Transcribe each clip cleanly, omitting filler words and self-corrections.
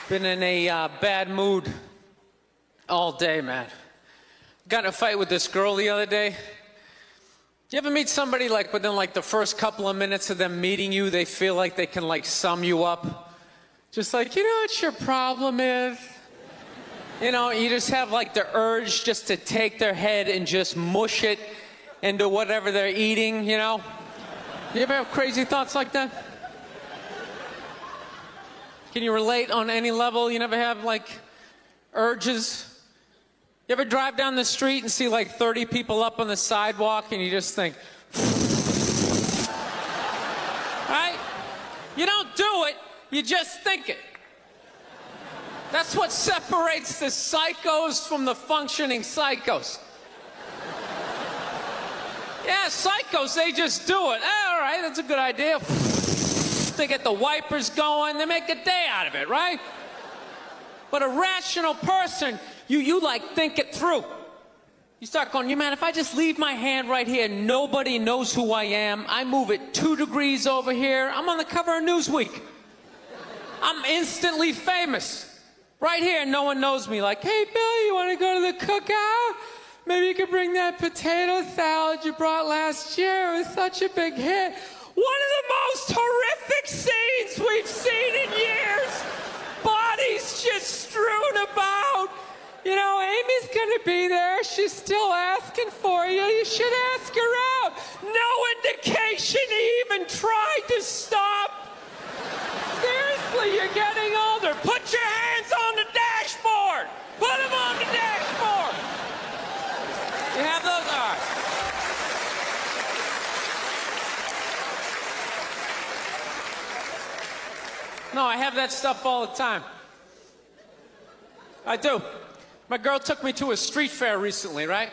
Been in a bad mood all day, man. Got in a fight with this girl the other day. You ever meet somebody like within like the first couple of minutes of them meeting you, they feel like they can like sum you up? Just like, you know what your problem is? You know, you just have like the urge just to take their head and just mush it into whatever they're eating, you know? You ever have crazy thoughts like that? Can you relate on any level? You never have like urges? You ever drive down the street and see like 30 people up on the sidewalk and you just think, right? You don't do it, you just think it. That's what separates the psychos from the functioning psychos. Yeah, psychos, they just do it. All right, that's a good idea. They get the wipers going, they make a day out of it, right? But a rational person, you like think it through. You start going, man, if I just leave my hand right here, nobody knows who I am. I move it 2 degrees over here, I'm on the cover of Newsweek. I'm instantly famous. Right here, no one knows me. Like, hey, Bill, you want to go to the cookout? Maybe you could bring that potato salad you brought last year. It was such a big hit. One of the most horrific scenes we've seen in years. Bodies just strewn about. You know, Amy's gonna be there. She's still asking for you. You should ask her out. No indication he even tried to stop. Seriously, you're getting older. Put your hands on the dashboard. Put them on the dashboard. You have those? All right. No, I have that stuff all the time. I do. My girl took me to a street fair recently, right?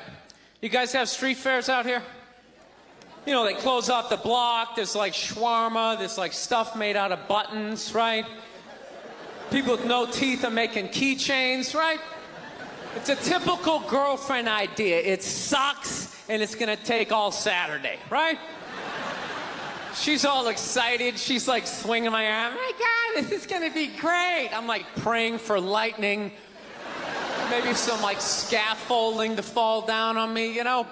You guys have street fairs out here? You know, they close off the block, there's like shawarma, there's like stuff made out of buttons, right? People with no teeth are making keychains, right? It's a typical girlfriend idea. It sucks and it's gonna take all Saturday, right? She's all excited. She's like swinging my arm. Oh my God, this is gonna be great. I'm like praying for lightning. Maybe some like scaffolding to fall down on me, you know?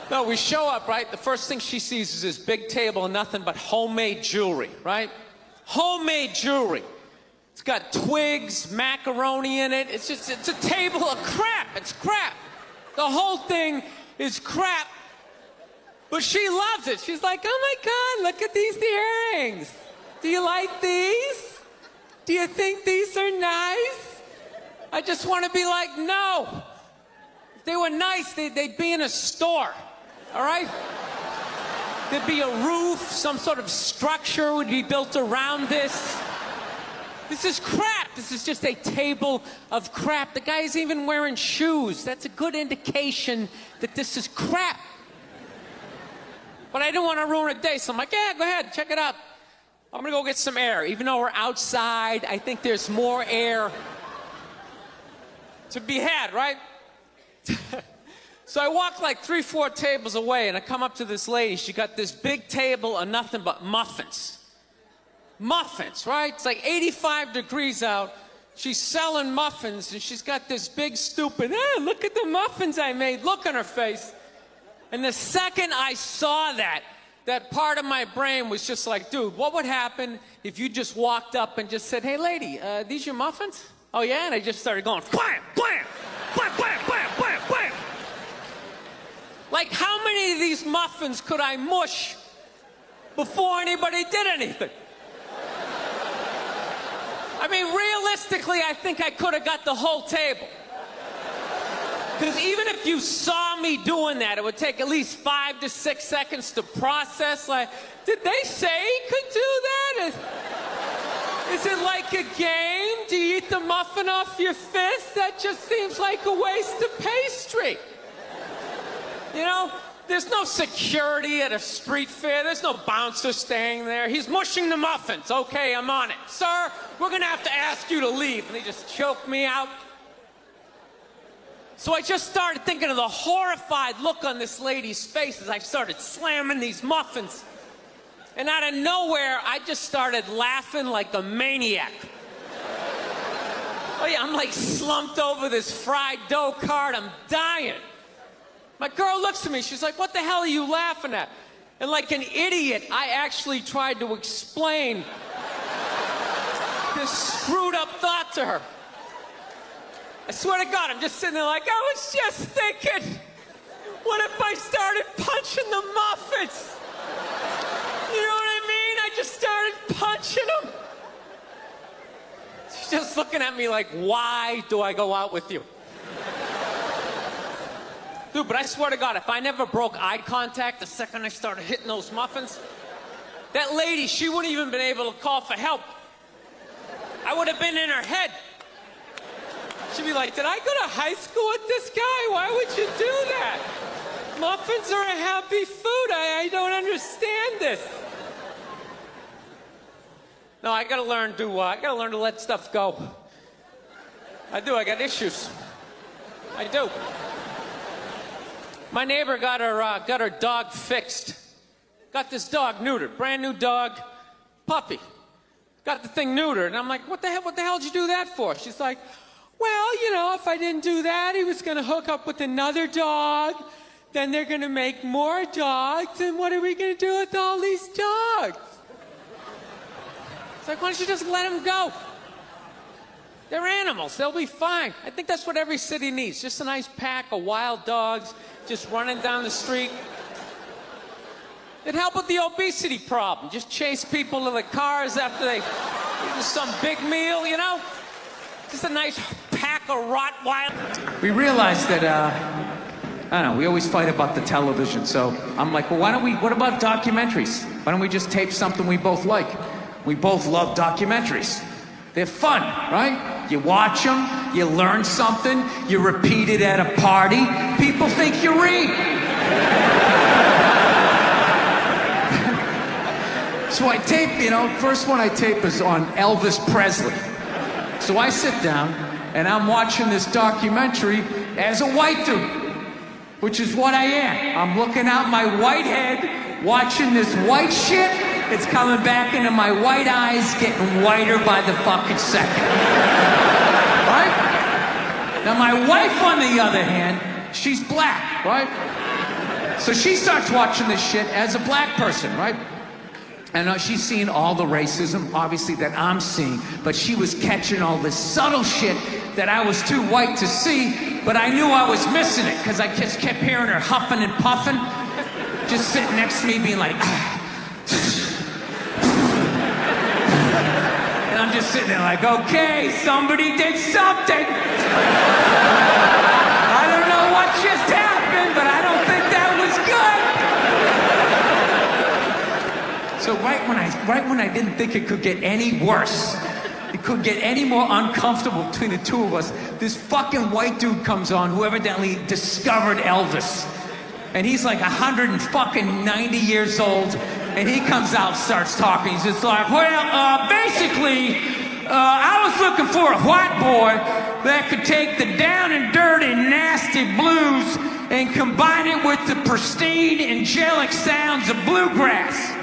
No, we show up, right? The first thing she sees is this big table and nothing but homemade jewelry, right? Homemade jewelry. It's got twigs, macaroni in it. It's a table of crap. It's crap. The whole thing is crap. But she loves it. She's like, oh my God, look at these earrings. Do you like these? Do you think these are nice? I just want to be like, no. If they were nice, they'd be in a store, all right? There'd be a roof, some sort of structure would be built around this. This is crap. This is just a table of crap. The guy's even wearing shoes. That's a good indication that this is crap. But I didn't want to ruin a day, so I'm like, yeah, go ahead, check it out. I'm gonna go get some air. Even though we're outside, I think there's more air to be had, right? So I walk like 3-4 tables away and I come up to this lady. She got this big table of nothing but muffins. Muffins, right? It's like 85 degrees out. She's selling muffins and she's got this big stupid, look at the muffins I made, look on her face. And the second I saw that part of my brain was just like, dude, what would happen if you just walked up and just said, hey lady, these your muffins? Oh yeah? And I just started going, blam, blam, blam, blam, blam, blam, blam. Like how many of these muffins could I mush before anybody did anything? I mean, realistically, I think I could have got the whole table. Because even if you saw me doing that, it would take at least 5 to 6 seconds to process. Like, did they say he could do that? Is it like a game? Do you eat the muffin off your fist? That just seems like a waste of pastry. You know, there's no security at a street fair. There's no bouncer staying there. He's mushing the muffins. Okay, I'm on it. Sir, we're gonna have to ask you to leave. And they just choke me out. So I just started thinking of the horrified look on this lady's face as I started slamming these muffins. And out of nowhere, I just started laughing like a maniac. Oh yeah, I'm like slumped over this fried dough cart. I'm dying. My girl looks at me. She's like, what the hell are you laughing at? And like an idiot, I actually tried to explain this screwed up thought to her. I swear to God, I'm just sitting there like, I was just thinking, what if I started punching the muffins? You know what I mean? I just started punching them. She's just looking at me like, why do I go out with you? Dude, but I swear to God, if I never broke eye contact the second I started hitting those muffins, that lady, she wouldn't even been able to call for help. I would have been in her head. She'd be like, did I go to high school with this guy? Why would you do that? Muffins are a happy food. I don't understand this. No, I gotta learn to let stuff go. I do, I got issues. I do. My neighbor got her dog fixed. Got this dog neutered, brand new dog, puppy. Got the thing neutered, and I'm like, what the hell did you do that for? She's like, well, you know, if I didn't do that, he was gonna hook up with another dog, then they're gonna make more dogs, and what are we gonna do with all these dogs? It's like, why don't you just let them go? They're animals, they'll be fine. I think that's what every city needs, just a nice pack of wild dogs just running down the street. It'd help with the obesity problem. Just chase people to the cars after they eat some big meal, you know? Just a nice pack of Rottweiler. We realized that, I don't know, we always fight about the television, so I'm like, well, what about documentaries? Why don't we just tape something we both like? We both love documentaries. They're fun, right? You watch them, you learn something, you repeat it at a party, people think you read. So I tape, you know, first one I tape is on Elvis Presley. So I sit down and I'm watching this documentary as a white dude, which is what I am. I'm looking out my white head, watching this white shit. It's coming back into my white eyes, getting whiter by the fucking second. Right? Now my wife, on the other hand, she's black, right? So she starts watching this shit as a black person, right? And she's seeing all the racism, obviously, that I'm seeing, but she was catching all this subtle shit that I was too white to see, but I knew I was missing it, because I just kept hearing her huffing and puffing, just sitting next to me being like, and I'm just sitting there like, okay, somebody did something. I don't know what just happened, but I don't think that was good. So right when I didn't think it could get any worse, it could get any more uncomfortable between the two of us, this fucking white dude comes on who evidently discovered Elvis. And he's like 190 years old, and he comes out, starts talking. He's just like, well, basically, I was looking for a white boy that could take the down and dirty, nasty blues and combine it with the pristine, angelic sounds of bluegrass.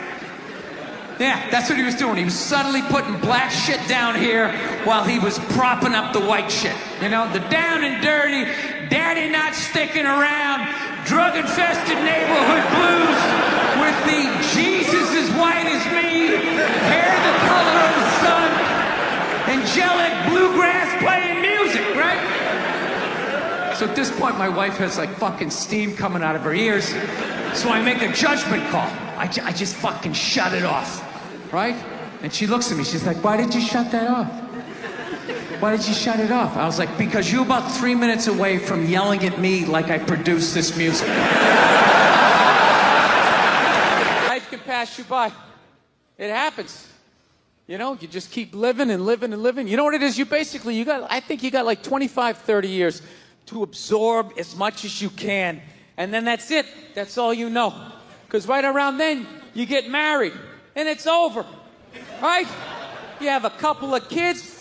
Yeah, that's what he was doing. He was subtly putting black shit down here while he was propping up the white shit. You know, the down and dirty, daddy not sticking around, drug-infested neighborhood blues with the Jesus as white as me, hair the color of the sun, angelic bluegrass playing music, right? So at this point, my wife has like fucking steam coming out of her ears. So I make a judgment call. I just fucking shut it off, right? And she looks at me, she's like, why did you shut that off? Why did you shut it off? I was like, because you're about 3 minutes away from yelling at me like I produced this music. Life can pass you by. It happens. You know, you just keep living and living and living. You know what it is? I think you got like 25, 30 years to absorb as much as you can. And then that's it. That's all you know. Because right around then, you get married. And it's over. Right? You have a couple of kids.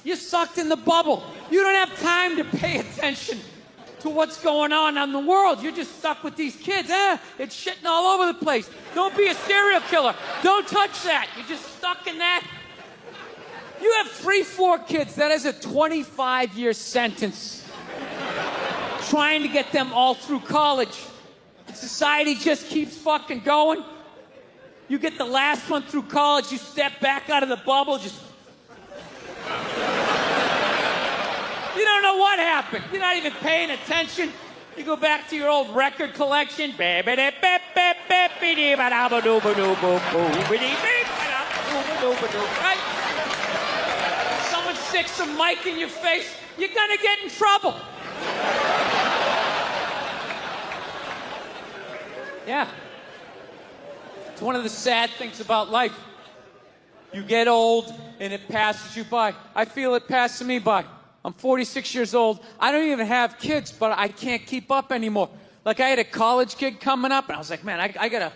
You're sucked in the bubble. You don't have time to pay attention to what's going on in the world. You're just stuck with these kids. It's shitting all over the place. Don't be a serial killer. Don't touch that. You're just stuck in that. You have 4 kids, that is a 25-year sentence. Trying to get them all through college. Society just keeps fucking going. You get the last one through college, you step back out of the bubble, just... You don't know what happened. You're not even paying attention. You go back to your old record collection. Right? Someone sticks some mic in your face, you're gonna get in trouble. Yeah. It's one of the sad things about life. You get old and it passes you by. I feel it passing me by. I'm 46 years old. I don't even have kids, but I can't keep up anymore. Like, I had a college gig coming up, and I was like, man, I gotta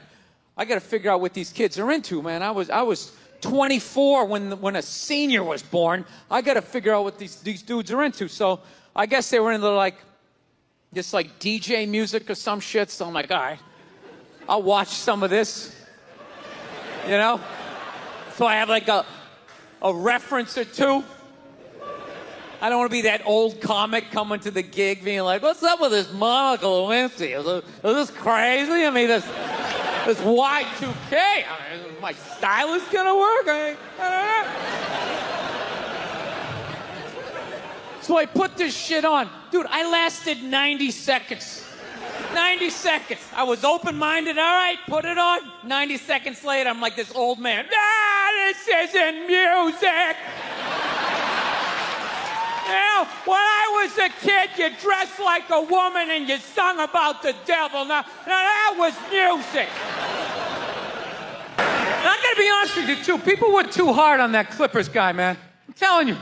figure out what these kids are into, man. I was 24 when a senior was born. I gotta figure out what these dudes are into. So I guess they were into like DJ music or some shit. So I'm like, all right, I'll watch some of this. You know? So I have like a reference or two. I don't want to be that old comic coming to the gig being like, what's up with this Monica Lewinsky? Is this crazy? I mean, this Y2K. I mean, is my stylist gonna work? I don't know. So I put this shit on. Dude, I lasted 90 seconds. 90 seconds. I was open-minded. All right, put it on. 90 seconds later, I'm like this old man. This isn't music. Now, when I was a kid, you dressed like a woman and you sung about the devil. Now that was music. And I'm gonna be honest with you, too. People were too hard on that Clippers guy, man. I'm telling you.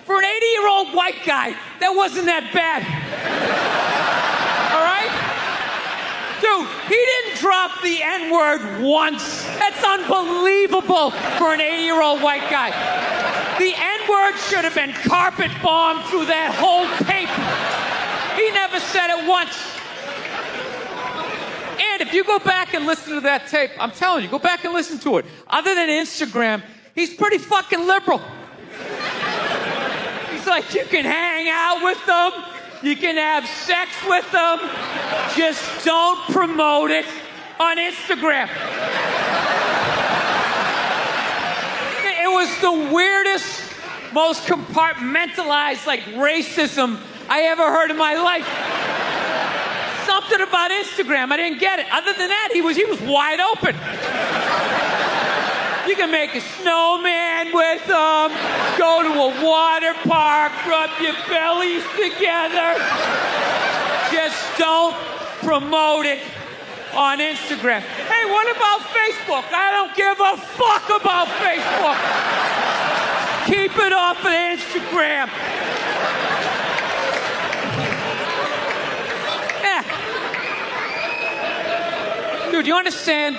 For an 80-year-old white guy, that wasn't that bad. All right? Dude, he didn't drop the N-word once. That's unbelievable for an 80-year-old white guy. The N-word should have been carpet bombed through that whole tape. He never said it once. And if you go back and listen to that tape, I'm telling you, go back and listen to it. Other than Instagram, he's pretty fucking liberal. He's like, you can hang out with them, you can have sex with them, just don't promote it on Instagram. It was the weirdest, most compartmentalized, like, racism I ever heard in my life. Something about Instagram, I didn't get it. Other than that, he was wide open. You can make a snowman with them, go to a water park, rub your bellies together. Just don't promote it on Instagram. Hey, what about Facebook? I don't give a fuck about Facebook. Keep it off of Instagram. Yeah. Dude, you understand?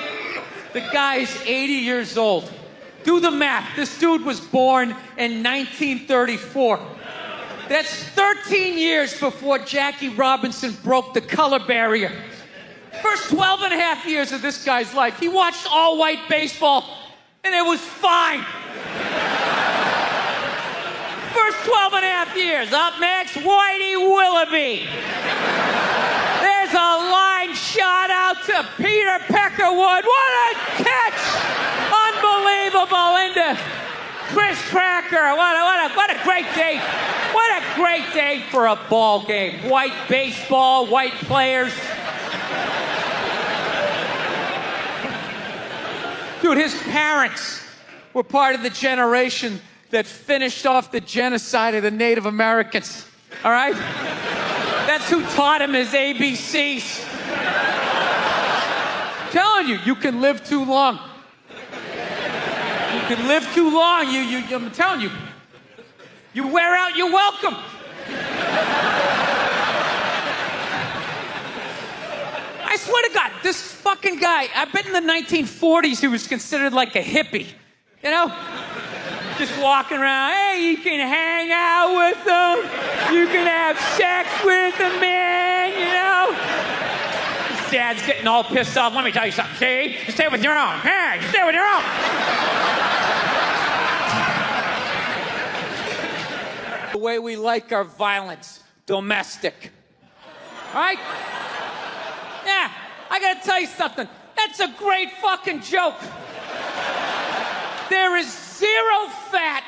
The guy's 80 years old. Do the math. This dude was born in 1934. That's 13 years before Jackie Robinson broke the color barrier. First 12 and a half years of this guy's life, he watched all-white baseball, and it was fine. First 12 and a half years. Up next, Whitey Willoughby. There's a line shot out to Peter Peckerwood. What a catch! Unbelievable into Chris Cracker. What a great day. What a great day for a ball game. White baseball, white players. Dude, his parents were part of the generation that finished off the genocide of the Native Americans. All right? That's who taught him his ABCs. I'm telling you, you can live too long. You can live too long. I'm telling you. You wear out your welcome. I swear to God, this fucking guy, I bet in the 1940s he was considered like a hippie. You know? Just walking around, hey, you can hang out with them, you can have sex with them, man, you know? His dad's getting all pissed off. Let me tell you something, see? You stay with your own. Hey, you stay with your own. way we like our violence. Domestic. Right? Yeah, I gotta tell you something. That's a great fucking joke. There is zero fat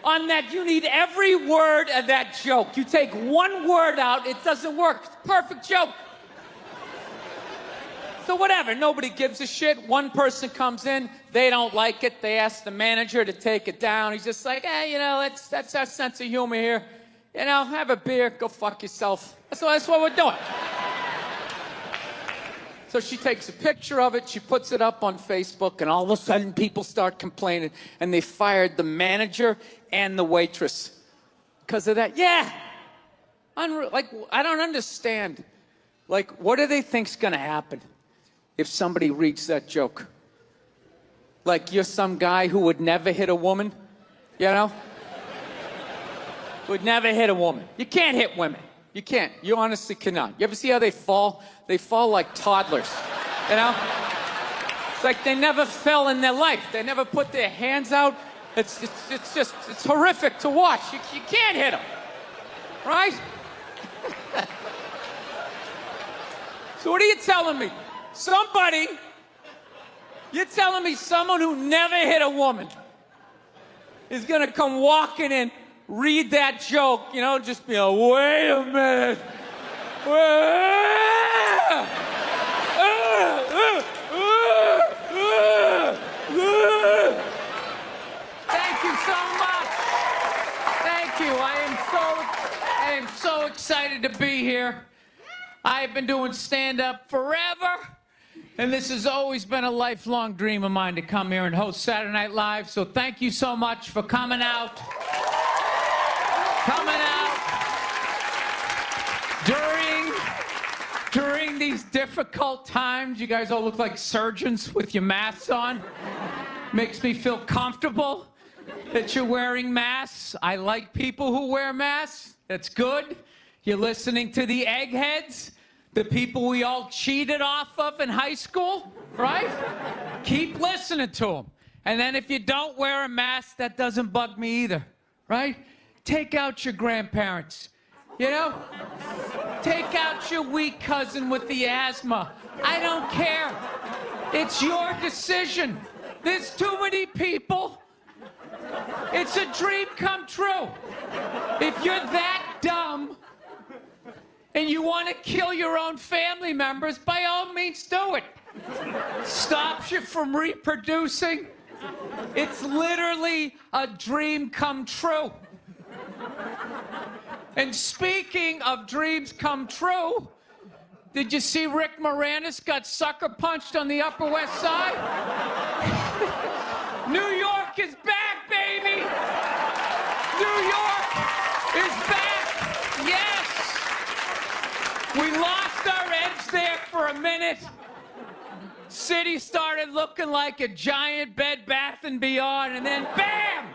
on that. You need every word of that joke. You take one word out, it doesn't work. It's a perfect joke. So whatever, nobody gives a shit. One person comes in, they don't like it. They ask the manager to take it down. He's just like, hey, you know, that's our sense of humor here. You know, have a beer, go fuck yourself. That's what we're doing. So she takes a picture of it, she puts it up on Facebook, and all of a sudden people start complaining, and they fired the manager and the waitress because of that. Yeah. Like, I don't understand. Like, what do they think's gonna happen if somebody reads that joke? Like, you're some guy who would never hit a woman, you know? Would never hit a woman. You can't hit women. You can't. You honestly cannot. You ever see how they fall? They fall like toddlers, you know? It's like they never fell in their life. They never put their hands out. It's horrific to watch. You can't hit them, right? So what are you telling me? You're telling me someone who never hit a woman is gonna come walking in, read that joke, you know, just be like, wait a minute. Thank you so much. Thank you. I am so excited to be here. I've been doing stand-up forever, and this has always been a lifelong dream of mine to come here and host Saturday Night Live. So thank you so much for coming out. During these difficult times, you guys all look like surgeons with your masks on. Makes me feel comfortable that you're wearing masks. I like people who wear masks. That's good. You're listening to the eggheads, the people we all cheated off of in high school, right? Keep listening to them. And then if you don't wear a mask, that doesn't bug me either, right? Take out your grandparents, you know? Take out your weak cousin with the asthma. I don't care. It's your decision. There's too many people. It's a dream come true. If you're that dumb and you want to kill your own family members, by all means do it. Stops you from reproducing. It's literally a dream come true. And speaking of dreams come true, did you see Rick Moranis got sucker punched on the Upper West Side? New York is back, baby! New York is back! Yes! We lost our edge there for a minute. City started looking like a giant Bed Bath & Beyond, and then bam!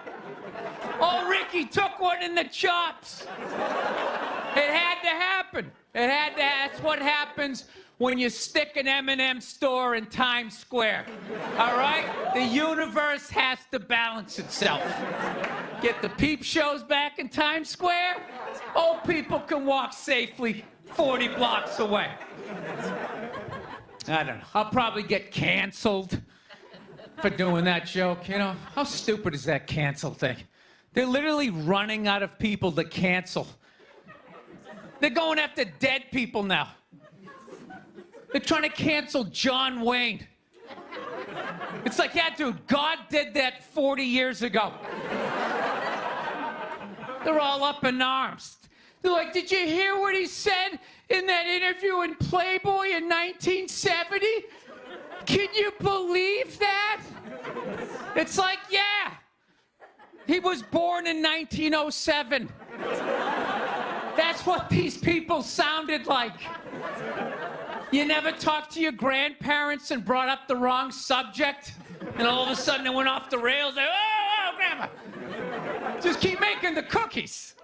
Oh, Ricky took one in the chops. It had to happen. That's what happens when you stick an M&M store in Times Square. All right? The universe has to balance itself. Get the peep shows back in Times Square. Old people can walk safely 40 blocks away. I don't know. I'll probably get canceled for doing that joke. You know, how stupid is that cancel thing? They're literally running out of people to cancel. They're going after dead people now. They're trying to cancel John Wayne. It's like, yeah, dude, God did that 40 years ago. They're all up in arms. They're like, did you hear what he said in that interview in Playboy in 1970? Can you believe that? It's like, yeah. He was born in 1907. That's what these people sounded like. You never talked to your grandparents and brought up the wrong subject, and all of a sudden it went off the rails. Like, oh, grandma. Just keep making the cookies.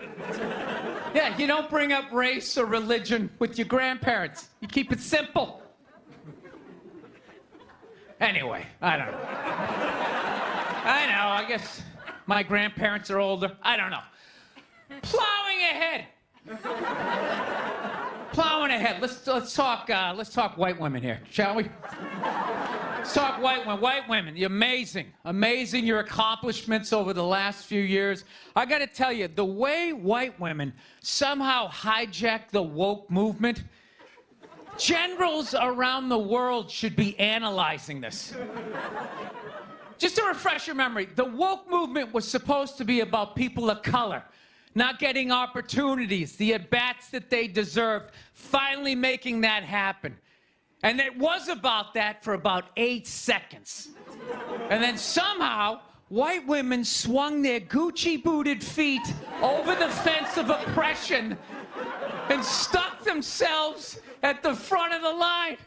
Yeah, you don't bring up race or religion with your grandparents. You keep it simple. Anyway, I don't know. I guess my grandparents are older. I don't know. Plowing ahead. Plowing ahead. Let's talk white women here, shall we? Let's talk white women. White women, you're amazing your accomplishments over the last few years. I got to tell you, the way white women somehow hijacked the woke movement, generals around the world should be analyzing this. Just to refresh your memory, the woke movement was supposed to be about people of color not getting opportunities, the at-bats that they deserved, finally making that happen. And it was about that for about 8 seconds. And then somehow, white women swung their Gucci-booted feet over the fence of oppression and stuck themselves at the front of the line.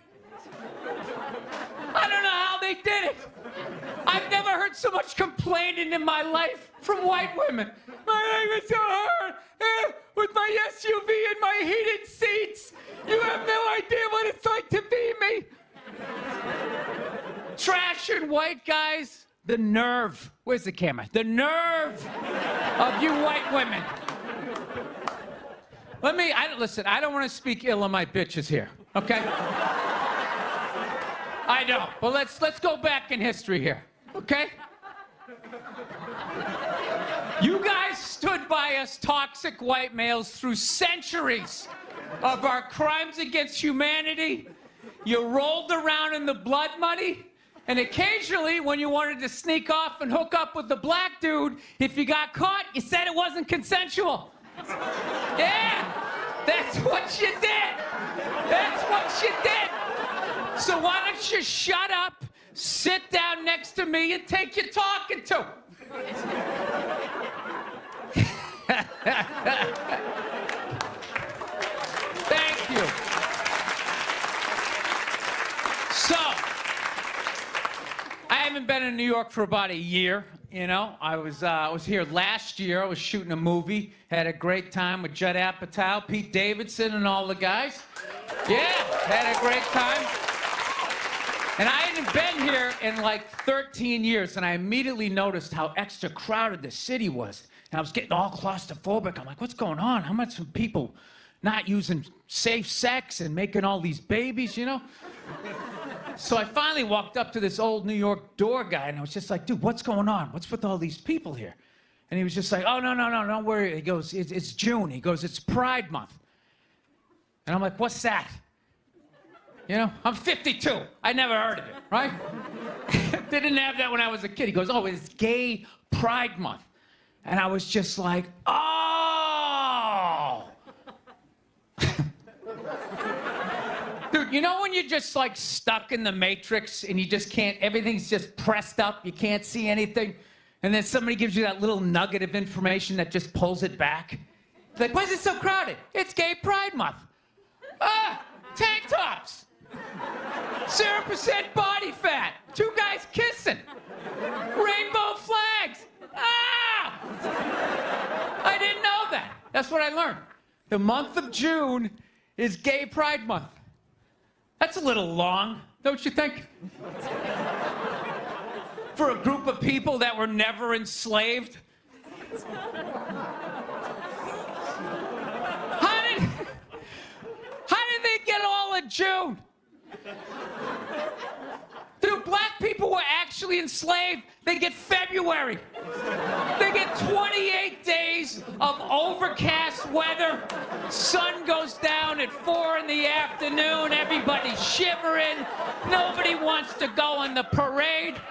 I don't know how they did it. I've never heard so much complaining in my life from white women. My life is so hard. With my SUV and my heated seats. You have no idea what it's like to be me. Trashing white guys. The nerve. Where's the camera? The nerve of you white women. Listen, I don't want to speak ill of my bitches here, okay? I know, but let's go back in history here, okay? You guys stood by us toxic white males through centuries of our crimes against humanity. You rolled around in the blood money, and occasionally when you wanted to sneak off and hook up with the black dude, if you got caught, you said it wasn't consensual. Yeah, that's what you did. That's what you did. So why don't you shut up, sit down next to me, and take your talking to. Thank you. So, I haven't been in New York for about a year. You know, I was here last year. I was shooting a movie. Had a great time with Judd Apatow, Pete Davidson, and all the guys. Yeah, had a great time. And I hadn't been here in like 13 years, and I immediately noticed how extra crowded the city was. And I was getting all claustrophobic. I'm like, what's going on? How much are people not using safe sex and making all these babies, you know? So I finally walked up to this old New York door guy, and I was just like, dude, what's going on? What's with all these people here? And he was just like, oh, no, don't worry. He goes, it's June. He goes, it's Pride Month. And I'm like, what's that? You know, I'm 52. I never heard of it, right? Didn't have that when I was a kid. He goes, oh, it's Gay Pride Month. And I was just like, oh. Dude, you know when you're just like stuck in the Matrix and you just can't, everything's just pressed up, you can't see anything, and then somebody gives you that little nugget of information that just pulls it back? It's like, why is it so crowded? It's Gay Pride Month. Tank tops. 0% body fat. 2 guys kissing. Rainbow flags. I didn't know that. That's what I learned. The month of June is Gay Pride Month. That's a little long, don't you think? For a group of people that were never enslaved. How did they get all of June? Dude, black people were actually enslaved. They get February. They get 28 days of overcast weather. Sun goes down at 4 in the afternoon. Everybody's shivering. Nobody wants to go on the parade.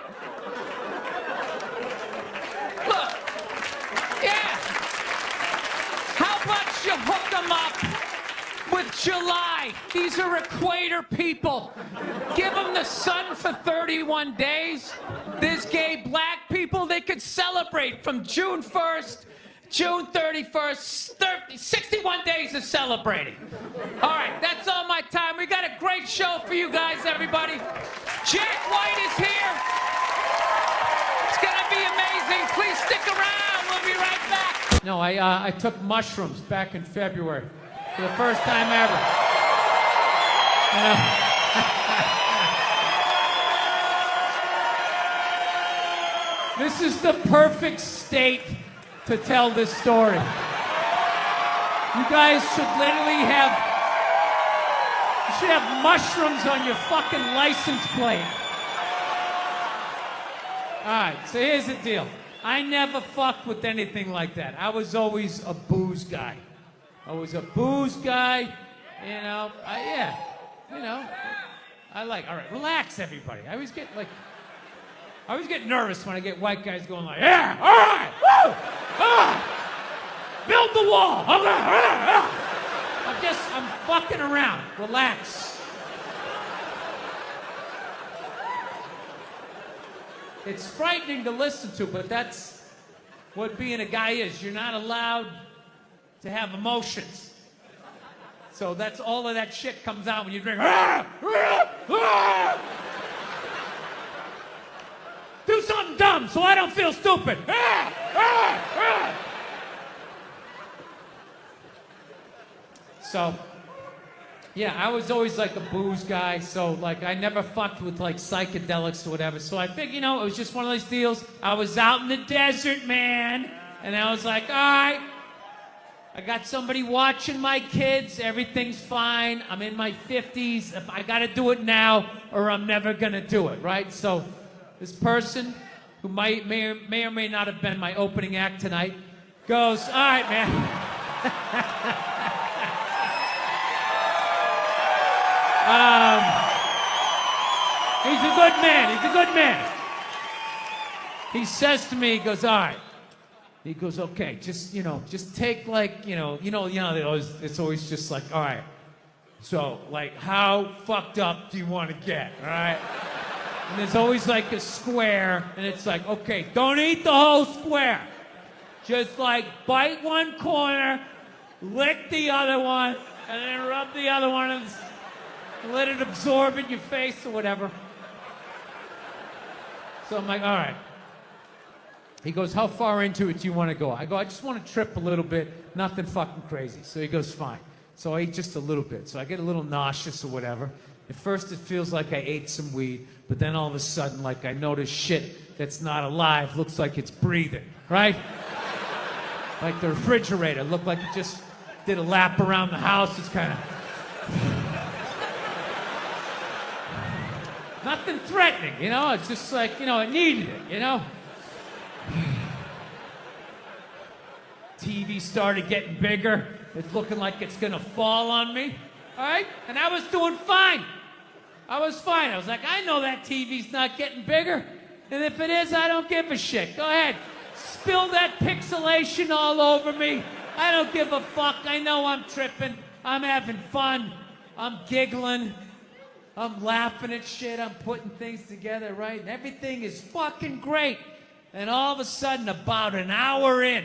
Look, yeah. How about you hook them up with July? These are equator people. Give them the sun for 31 days. There's gay black people, they could celebrate from June 1st, June 31st, 61 days of celebrating. All right, that's all my time. We got a great show for you guys, everybody. Jack White is here. It's gonna be amazing. Please stick around. We'll be right back. No, I took mushrooms back in February. For the first time ever. You know? This is the perfect state to tell this story. You guys should literally you should have mushrooms on your fucking license plate. All right, so here's the deal. I never fucked with anything like that. I was always a booze guy. All right, relax everybody. I always get nervous when I get white guys going like, yeah, all right, woo, build the wall, okay, I'm fucking around, relax. It's frightening to listen to, but that's what being a guy is. You're not allowed to have emotions. So that's all of that shit comes out when you drink. Do something dumb so I don't feel stupid. So, yeah, I was always like a booze guy, so like I never fucked with like psychedelics or whatever. So I think, it was just one of those deals. I was out in the desert, man, and I was like, all right, I got somebody watching my kids, everything's fine. I'm in my 50s. If I gotta do it now or I'm never gonna do it, right? So this person who may or may not have been my opening act tonight goes, all right, man. He's a good man. He says to me, he goes, all right. He goes, okay, just take like, it's always just like, all right. So, like, how fucked up do you want to get, all right? And there's always like a square, and it's like, okay, don't eat the whole square. Just like bite one corner, lick the other one, and then rub the other one and let it absorb in your face or whatever. So I'm like, all right. He goes, how far into it do you want to go? I go, I just want to trip a little bit, nothing fucking crazy. So he goes, fine. So I ate just a little bit. So I get a little nauseous or whatever. At first it feels like I ate some weed, but then all of a sudden, like I notice shit that's not alive looks like it's breathing, right? Like the refrigerator looked like it just did a lap around the house. It's kind of... Nothing threatening, It's just like, it needed it, TV started getting bigger. It's looking like it's gonna fall on me. All right? And I was doing fine. I was like, I know that TV's not getting bigger. And if it is, I don't give a shit. Go ahead. Spill that pixelation all over me. I don't give a fuck. I know I'm tripping. I'm having fun. I'm giggling. I'm laughing at shit. I'm putting things together, right? And everything is fucking great. And all of a sudden, about an hour in,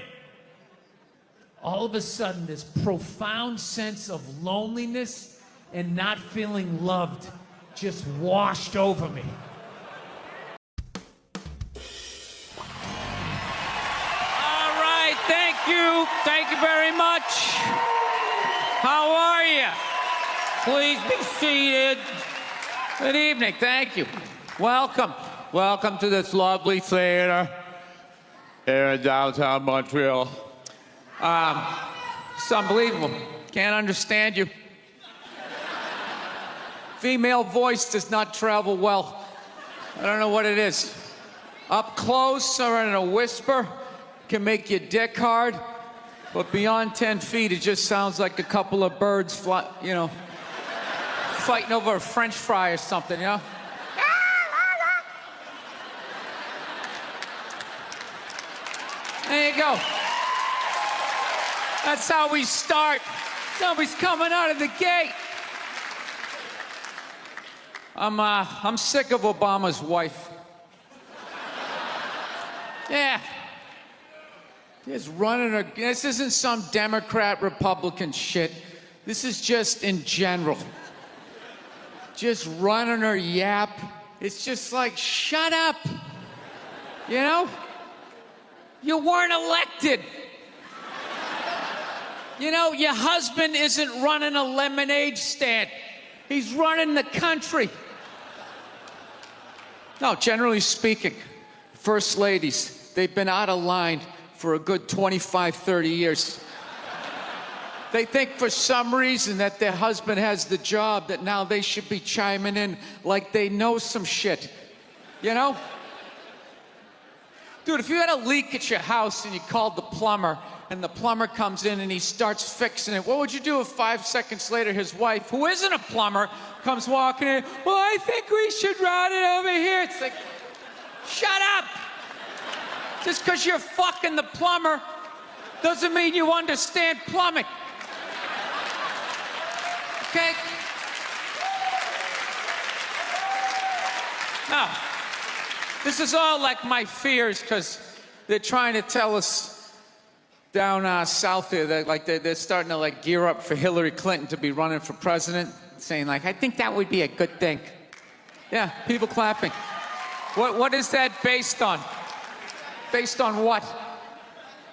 all of a sudden, this profound sense of loneliness and not feeling loved just washed over me. All right, thank you. Thank you very much. How are you? Please be seated. Good evening. Thank you. Welcome. Welcome to this lovely theater here in downtown Montreal. It's unbelievable. Can't understand you. Female voice does not travel well. I don't know what it is. Up close or in a whisper can make your dick hard, but beyond 10 feet, it just sounds like a couple of birds fighting over a French fry or something, There you go. That's how we start. Somebody's coming out of the gate. I'm sick of Obama's wife. Yeah. Just running her. This isn't some Democrat, Republican shit. This is just in general. Just running her yap. It's just like, shut up. You weren't elected. Your husband isn't running a lemonade stand. He's running the country. No, generally speaking, first ladies, they've been out of line for a good 25, 30 years. They think for some reason that their husband has the job, that now they should be chiming in like they know some shit. You know? Dude, if you had a leak at your house and you called the plumber, and the plumber comes in and he starts fixing it, what would you do if 5 seconds later his wife, who isn't a plumber, comes walking in? Well, I think we should route it over here. It's like, shut up! Just because you're fucking the plumber doesn't mean you understand plumbing. Okay? Now, this is all like my fears, because they're trying to tell us down south here that like they're starting to like gear up for Hillary Clinton to be running for president, saying like, I think that would be a good thing. Yeah, people clapping. What is that based on? Based on what?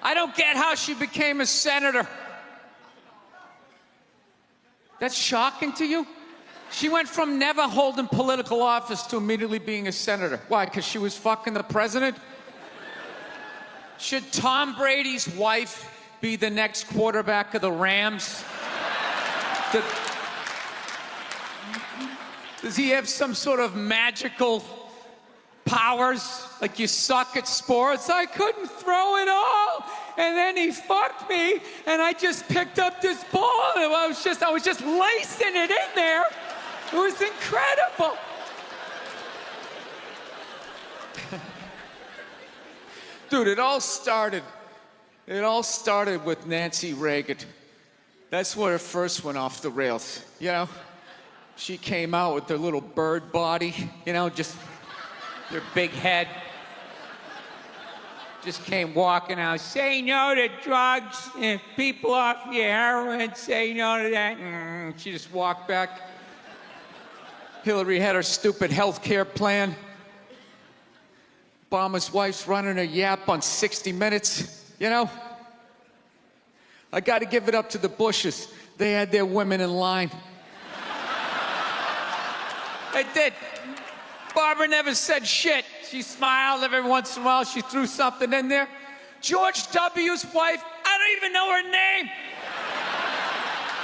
I don't get how she became a senator. That's shocking to you? She went from never holding political office to immediately being a senator. Why? Because she was fucking the president? Should Tom Brady's wife be the next quarterback of the Rams? Does he have some sort of magical powers? Like, you suck at sports? I couldn't throw it all, and then he fucked me, and I just picked up this ball, and I was just lacing it in there. It was incredible. Dude, it all started with Nancy Reagan. That's where it first went off the rails, you know? She came out with her little bird body, you know, just her big head. Just came walking out, say no to drugs, and people off your heroin, say no to that. She just walked back. Hillary had her stupid health care plan. Obama's wife's running a yap on 60 Minutes, you know? I got to give it up to the Bushes. They had their women in line. They did. Barbara never said shit. She smiled every once in a while. She threw something in there. George W.'s wife, I don't even know her name.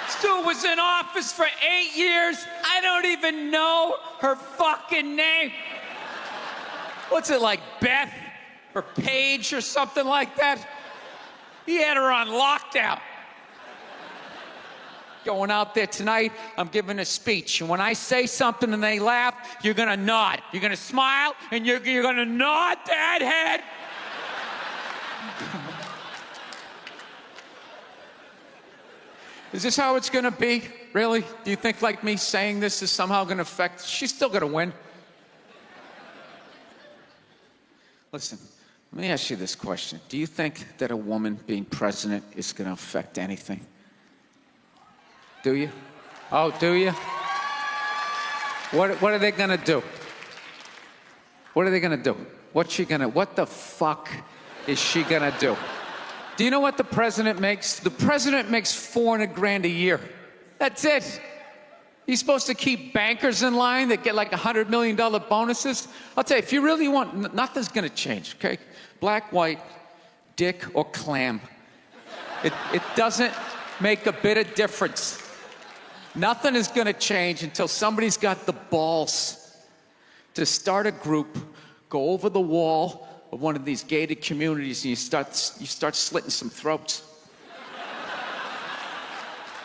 This dude was in office for 8 years. I don't even know her fucking name. What's it, like Beth or Paige or something like that? He had her on lockdown. Going out there tonight, I'm giving a speech, and when I say something and they laugh, you're gonna nod. You're gonna smile, and you're gonna nod that head. Is this how it's gonna be? Really? Do you think like me saying this is somehow gonna affect? She's still gonna win. Listen, let me ask you this question. Do you think that a woman being president is going to affect anything? Do you? Oh, do you? What are they going to do? What are they going to do? What the fuck is she going to do? Do you know what the president makes? The president makes $400,000 a year. That's it. He's supposed to keep bankers in line that get like $100 million bonuses. I'll tell you, if you really want, nothing's gonna change, okay? Black, white, dick, or clam. It doesn't make a bit of difference. Nothing is gonna change until somebody's got the balls to start a group, go over the wall of one of these gated communities, and you start slitting some throats.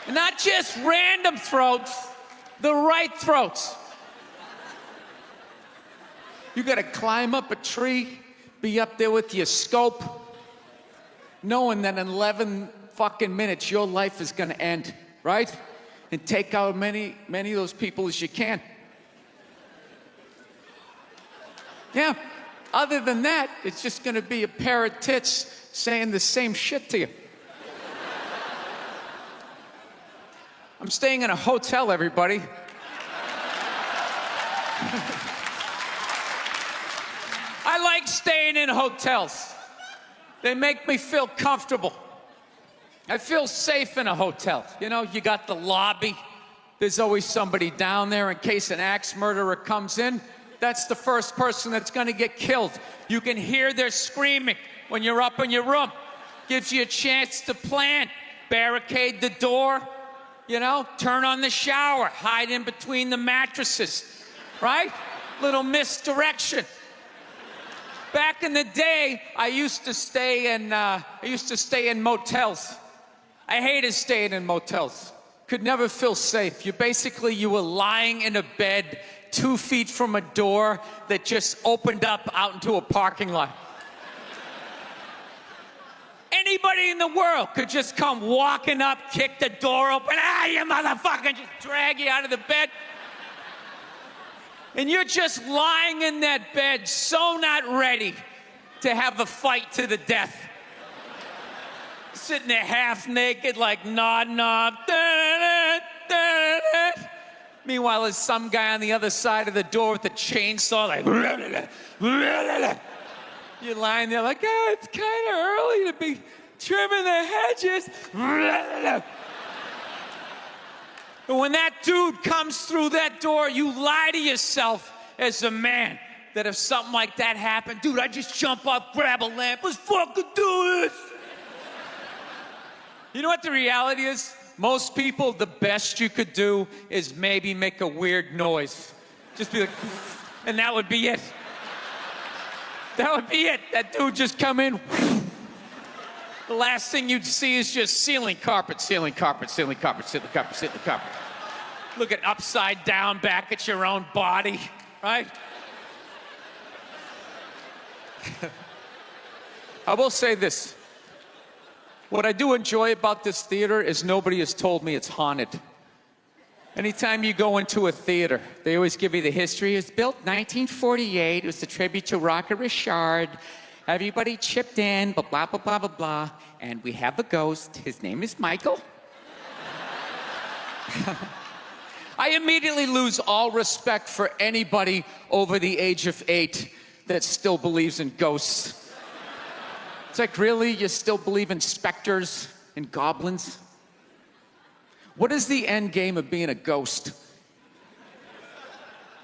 And not just random throats, the right throats. You gotta climb up a tree, be up there with your scope, knowing that in 11 fucking minutes your life is gonna end, right? And take out many of those people as you can. Yeah, other than that, it's just gonna be a pair of tits saying the same shit to you. I'm staying in a hotel, everybody. I like staying in hotels. They make me feel comfortable. I feel safe in a hotel. You know, you got the lobby. There's always somebody down there in case an axe murderer comes in. That's the first person that's gonna get killed. You can hear their screaming when you're up in your room. Gives you a chance to plan. barricade the door, you know, turn on the shower, hide in between the mattresses, right? Little misdirection. Back in the day, I used to stay in motels. I hated staying in motels. Could never feel safe. You were lying in a bed 2 feet from a door that just opened up out into a parking lot. Anybody in the world could just come walking up, kick the door open, you motherfucker, just drag you out of the bed. And you're just lying in that bed, so not ready to have the fight to the death. Sitting there half naked, like nodding off. Meanwhile, there's some guy on the other side of the door with a chainsaw, like. You're lying there like, it's kind of early to be trimming the hedges. And when that dude comes through that door, you lie to yourself as a man that if something like that happened, dude, I'd just jump up, grab a lamp, let's fucking do this. You know what the reality is? Most people, the best you could do is maybe make a weird noise. Just be like, and that would be it. That would be it. That dude just come in. The last thing you'd see is just ceiling carpet, ceiling carpet, ceiling carpet, ceiling carpet, ceiling carpet. Looking upside down back at your own body, right? I will say this. What I do enjoy about this theater is nobody has told me it's haunted. Anytime you go into a theater, they always give you the history. It was built 1948. It was a tribute to Rocket Richard. Everybody chipped in, blah, blah, blah, blah, blah, blah. And we have a ghost. His name is Michael. I immediately lose all respect for anybody over the age of 8 that still believes in ghosts. It's like, really? You still believe in specters and goblins? What is the end game of being a ghost?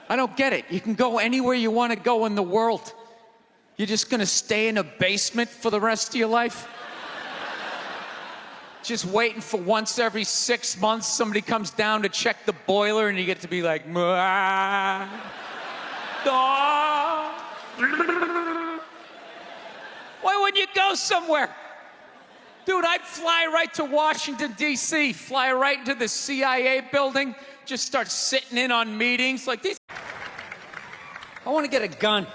I don't get it. You can go anywhere you want to go in the world. You're just going to stay in a basement for the rest of your life? Just waiting for once every 6 months somebody comes down to check the boiler and you get to be like, why wouldn't you go somewhere? Dude, I'd fly right to Washington, D.C., fly right into the CIA building, just start sitting in on meetings like this. I want to get a gun.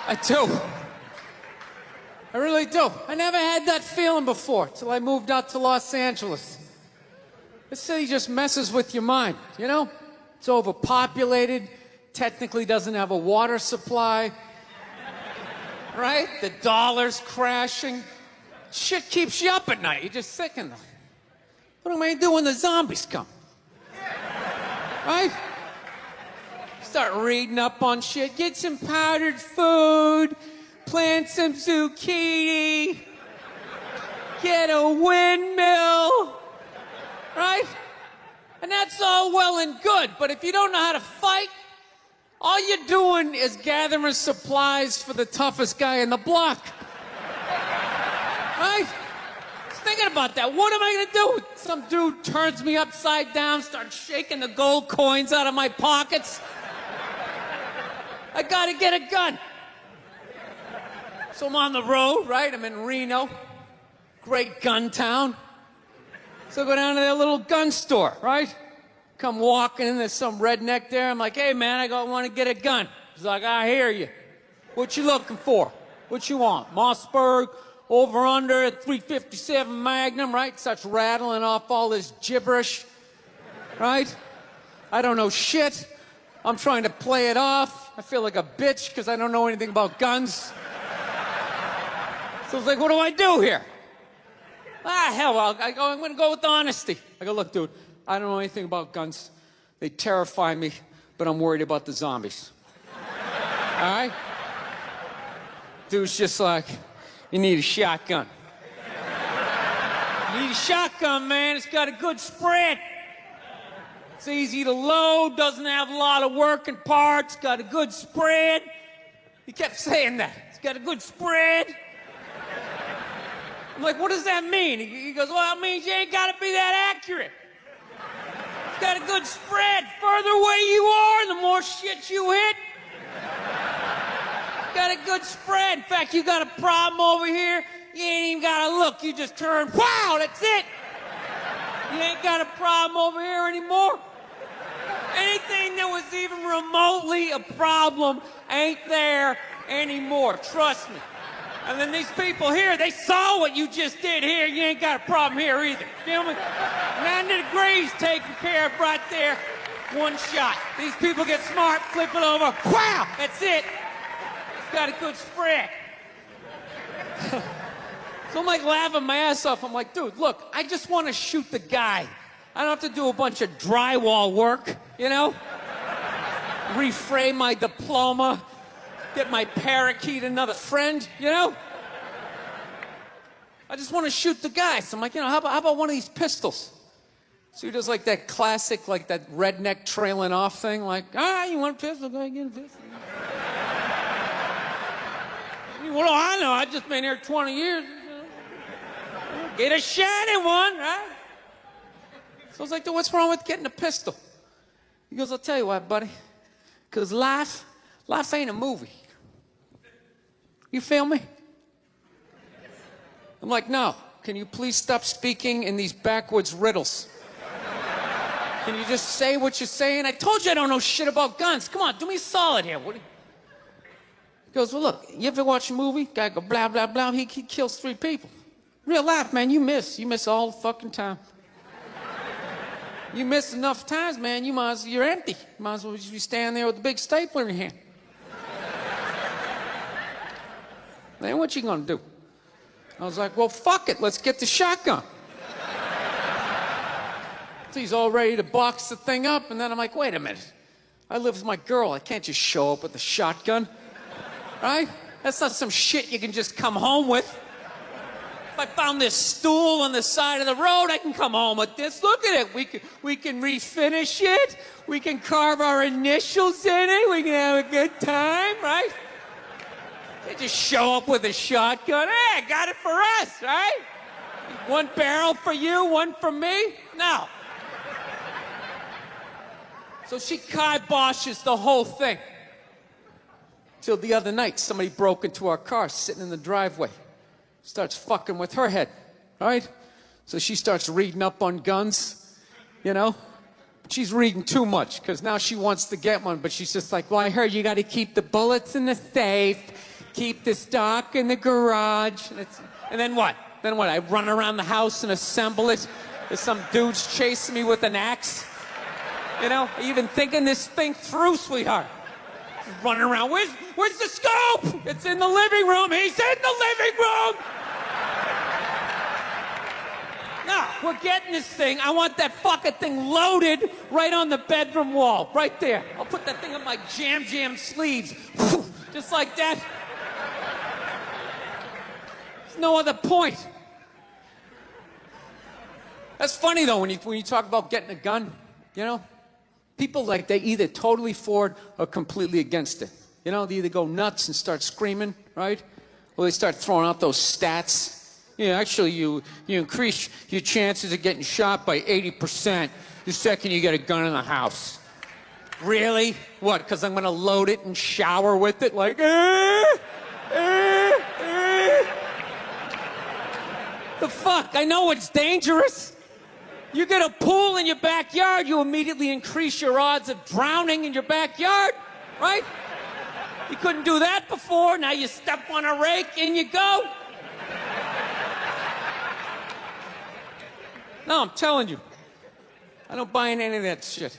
I do. I really do. I never had that feeling before till I moved out to Los Angeles. This city just messes with your mind, you know? It's overpopulated, technically doesn't have a water supply. Right? The dollar's crashing. Shit keeps you up at night. You're just thinking, what am I gonna do when the zombies come? Right? Start reading up on shit. Get some powdered food. Plant some zucchini. Get a windmill. Right? And that's all well and good, but if you don't know how to fight, all you're doing is gathering supplies for the toughest guy in the block. Right? Just thinking about that. What am I gonna do? Some dude turns me upside down, starts shaking the gold coins out of my pockets. I gotta get a gun. So I'm on the road, right? I'm in Reno. Great gun town. So I go down to their little gun store, right? Come walking in, there's some redneck there. I'm like, hey, man, I want to get a gun. He's like, I hear you. What you looking for? What you want? Mossberg, over under, 357 Magnum, right? Starts rattling off all this gibberish, right? I don't know shit. I'm trying to play it off. I feel like a bitch because I don't know anything about guns. So it's like, what do I do here? Hell, I'm going to go with honesty. I go, look, dude, I don't know anything about guns. They terrify me, but I'm worried about the zombies. All right? Dude's just like, you need a shotgun. You need a shotgun, man. It's got a good spread. It's easy to load, doesn't have a lot of working parts, got a good spread. He kept saying that. It's got a good spread. I'm like, what does that mean? He goes, well, it means you ain't got to be that accurate. It's got a good spread. Further away you are, the more shit you hit. Got a good spread. In fact, you got a problem over here, you ain't even got to look. You just turn, wow, that's it. You ain't got a problem over here anymore. Anything that was even remotely a problem ain't there anymore. Trust me. And then these people here, they saw what you just did here. You ain't got a problem here either. Feel me? 90 degrees taken care of right there. One shot. These people get smart, flip it over. Wow! That's it. It's got a good spread. So I'm like laughing my ass off. I'm like, dude, look, I just want to shoot the guy. I don't have to do a bunch of drywall work, you know? Reframe my diploma. Get my parakeet another friend, you know? I just want to shoot the guy. So I'm like, you know, how about one of these pistols? So he does like that classic, like that redneck trailing off thing, like, you want a pistol? Go ahead, get a pistol. What do I know? I've just been here 20 years. Get a shiny one, right? So I was like, dude, what's wrong with getting a pistol? He goes, I'll tell you what, buddy. Because life ain't a movie. You feel me? I'm like, no. Can you please stop speaking in these backwoods riddles? Can you just say what you're saying? I told you I don't know shit about guns. Come on, do me a solid here. He goes, well, look, you ever watch a movie? Guy go blah, blah, blah. He kills 3 people. Real life, man, you miss all the fucking time. You miss enough times, man, you're empty. You might as well just be standing there with a big stapler in your hand. Then what you gonna do? I was like, well, fuck it, let's get the shotgun. So he's all ready to box the thing up, and then I'm like, wait a minute. I live with my girl, I can't just show up with a shotgun, right? That's not some shit you can just come home with. If I found this stool on the side of the road, I can come home with this. Look at it. We can refinish it. We can carve our initials in it. We can have a good time, right? They just show up with a shotgun. Hey, I got it for us, right? One barrel for you, one for me? No. So she kiboshes the whole thing. Till the other night, somebody broke into our car sitting in the driveway. Starts fucking with her head, right? So she starts reading up on guns, you know? She's reading too much, because now she wants to get one, but she's just like, well, I heard you got to keep the bullets in the safe, keep the stock in the garage. And then what? Then what? I run around the house and assemble it. There's some dudes chasing me with an axe. You know, are you even thinking this thing through, sweetheart? Running around. Where's the scope? It's in the living room. He's in the living room. No, we're getting this thing. I want that fucking thing loaded right on the bedroom wall. Right there. I'll put that thing on my jam sleeves. Just like that. There's no other point. That's funny, though, when you talk about getting a gun, you know? People, like, they either totally for it or completely against it. You know, they either go nuts and start screaming, right? Or they start throwing out those stats. Yeah, actually, you increase your chances of getting shot by 80% the second you get a gun in the house. Really? What, because I'm going to load it and shower with it? Like, The fuck? I know it's dangerous. You get a pool in your backyard, you immediately increase your odds of drowning in your backyard, right? You couldn't do that before, now you step on a rake, in you go. No, I'm telling you, I don't buy in any of that shit.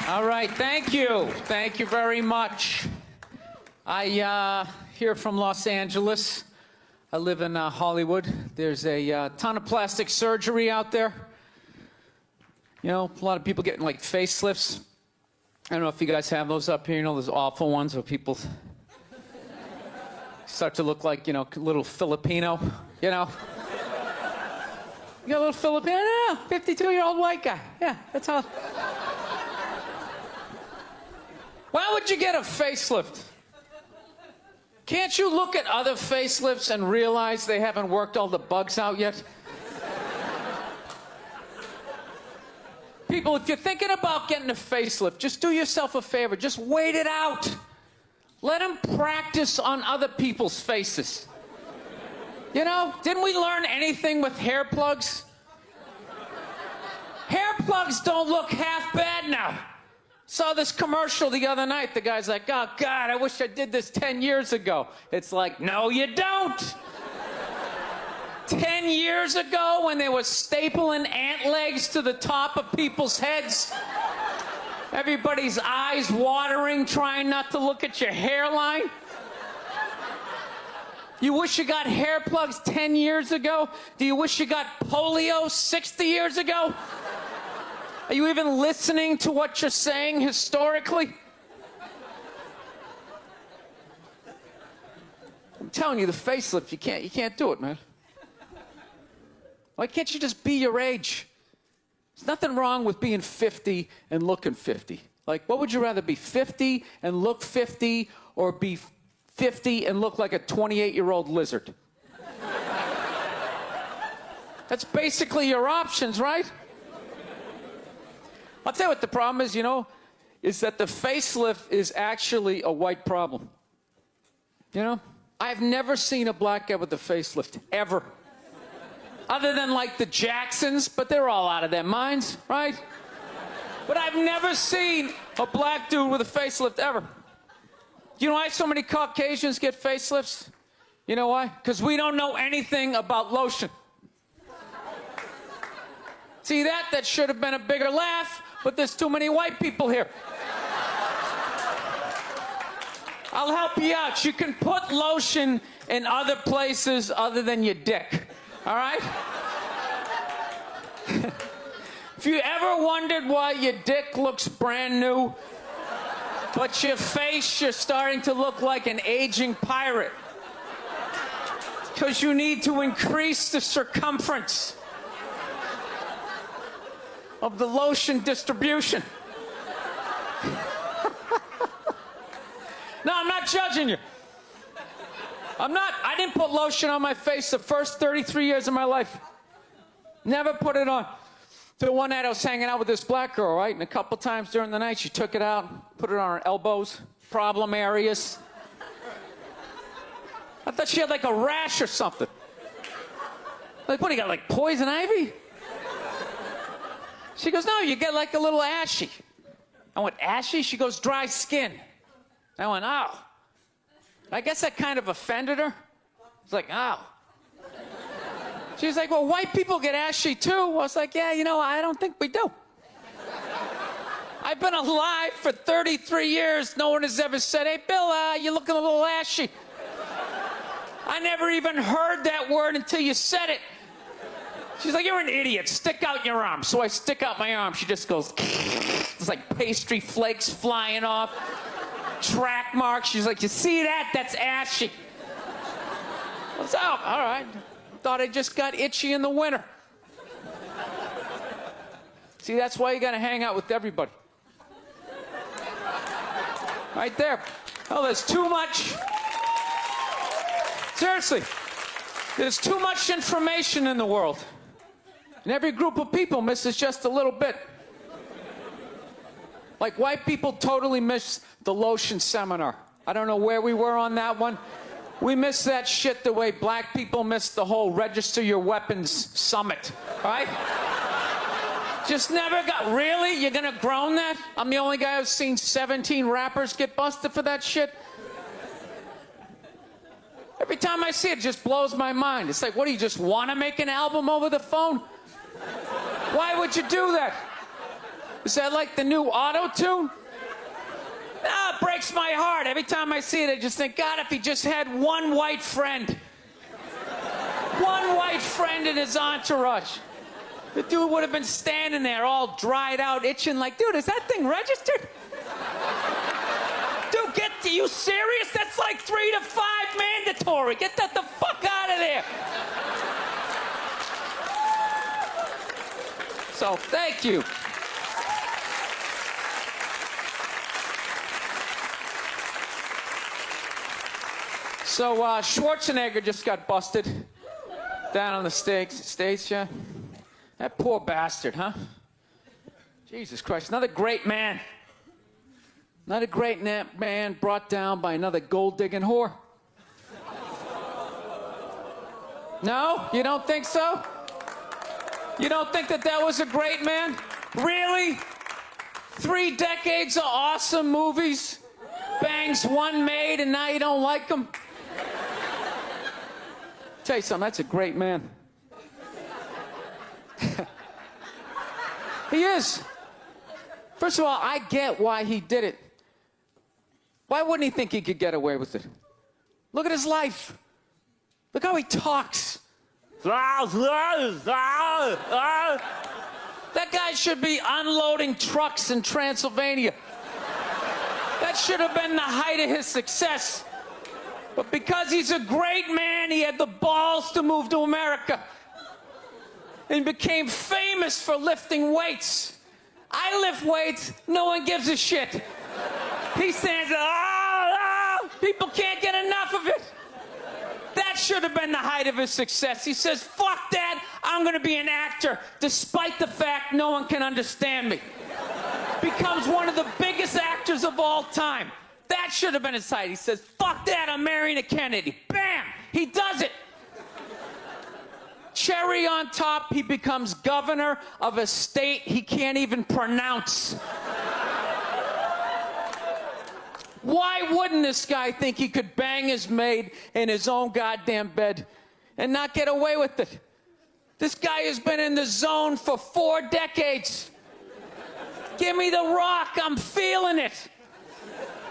All right, thank you. Thank you very much. I here from Los Angeles. I live in Hollywood. There's a ton of plastic surgery out there. You know, a lot of people getting like facelifts. I don't know if you guys have those up here. You know, those awful ones where people start to look like, you know, little Filipino, you know. You got a little Filipino? Yeah, 52-year-old white guy. Yeah, that's how. Why would you get a facelift? Can't you look at other facelifts and realize they haven't worked all the bugs out yet? People, if you're thinking about getting a facelift, just do yourself a favor. Just wait it out. Let them practice on other people's faces. You know, didn't we learn anything with hair plugs? Hair plugs don't look half bad now. Saw this commercial the other night. The guy's like, oh, God, I wish I did this 10 years ago. It's like, no, you don't. 10 years ago when they were stapling ant legs to the top of people's heads, everybody's eyes watering, trying not to look at your hairline. You wish you got hair plugs 10 years ago? Do you wish you got polio 60 years ago? Are you even listening to what you're saying historically? I'm telling you, the facelift, you can't do it, man. Why can't you just be your age? There's nothing wrong with being 50 and looking 50. Like, what would you rather be, 50 and look 50, or be 50 and look like a 28-year-old lizard? That's basically your options, right? I'll tell you what the problem is, you know, is that the facelift is actually a white problem. You know? I've never seen a black guy with a facelift, ever. Other than, like, the Jacksons, but they're all out of their minds, right? But I've never seen a black dude with a facelift, ever. You know why so many Caucasians get facelifts? You know why? Because we don't know anything about lotion. See that? That should have been a bigger laugh, but there's too many white people here. I'll help you out. You can put lotion in other places other than your dick. All right? If you ever wondered why your dick looks brand new, but your face, you're starting to look like an aging pirate, because you need to increase the circumference of the lotion distribution. No, I'm not judging you. I didn't put lotion on my face the first 33 years of my life. Never put it on. The one night I was hanging out with this black girl, right? And a couple times during the night, she took it out, put it on her elbows, problem areas. I thought she had like a rash or something. Like, what, you got like poison ivy? She goes, no, you get like a little ashy. I went, ashy? She goes, dry skin. I went, oh. I guess that kind of offended her. It's like, oh. She's like, well, white people get ashy too. I was like, yeah, you know, I don't think we do. I've been alive for 33 years. No one has ever said, hey, Bill, you're looking a little ashy. I never even heard that word until you said it. She's like, you're an idiot. Stick out your arm. So I stick out my arm. She just goes, it's like pastry flakes flying off. Track marks. She's like, you see that? That's ashy. I was out. All right. Thought I just got itchy in the winter. See, that's why you got to hang out with everybody. Right there. Oh, there's too much. Seriously. There's too much information in the world. And every group of people misses just a little bit. Like, white people totally missed the lotion seminar. I don't know where we were on that one. We missed that shit the way black people missed the whole register your weapons summit, right? Just never got, really? You're gonna groan that? I'm the only guy who's seen 17 rappers get busted for that shit? Every time I see it, it just blows my mind. It's like, what, do you just want to make an album over the phone? Why would you do that? Is that like the new auto-tune? No, it breaks my heart. Every time I see it, I just think, God, if he just had one white friend. One white friend in his entourage. The dude would have been standing there all dried out, itching like, dude, is that thing registered? Dude, are you serious? That's like 3 to 5 mandatory. Get that the fuck out of there. So, thank you. So Schwarzenegger just got busted down on the States, yeah? That poor bastard, huh? Jesus Christ, another great man. Another great man brought down by another gold-digging whore. No? You don't think so? You don't think that was a great man? Really? 3 decades of awesome movies? Bangs one made and now you don't like him? Tell you something, that's a great man. He is. First of all, I get why he did it. Why wouldn't he think he could get away with it? Look at his life. Look how he talks. That guy should be unloading trucks in Transylvania. That should have been the height of his success. But because he's a great man, he had the balls to move to America and became famous for lifting weights. I lift weights, no one gives a shit. He stands there, people can't get enough of it. That should have been the height of his success. He says, fuck that, I'm gonna be an actor, despite the fact no one can understand me. Becomes one of the biggest actors of all time. That should have been his height. He says, fuck that, I'm marrying a Kennedy. Bam! He does it. Cherry on top, he becomes governor of a state he can't even pronounce. Why wouldn't this guy think he could bang his maid in his own goddamn bed and not get away with it? This guy has been in the zone for 4 decades. Give me the rock, I'm feeling it.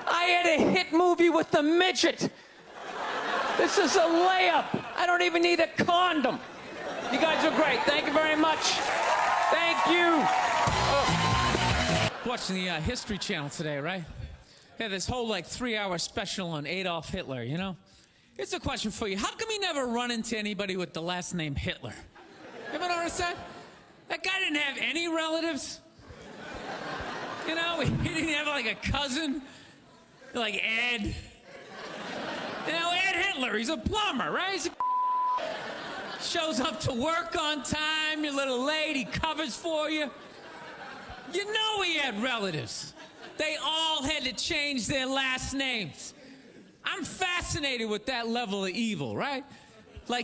I had a hit movie with the midget. This is a layup. I don't even need a condom. You guys are great. Thank you very much. Thank you. Watching the History Channel today, right? Yeah, this whole 3-hour special on Adolf Hitler, you know? Here's a question for you. How come you never run into anybody with the last name Hitler? You ever notice that? That guy didn't have any relatives. You know, he didn't have a cousin, like Ed. You know, Ed Hitler, he's a plumber, right? He's shows up to work on time, you're a little late, he covers for you. You know he had relatives. They all had to change their last names. I'm fascinated with that level of evil, right?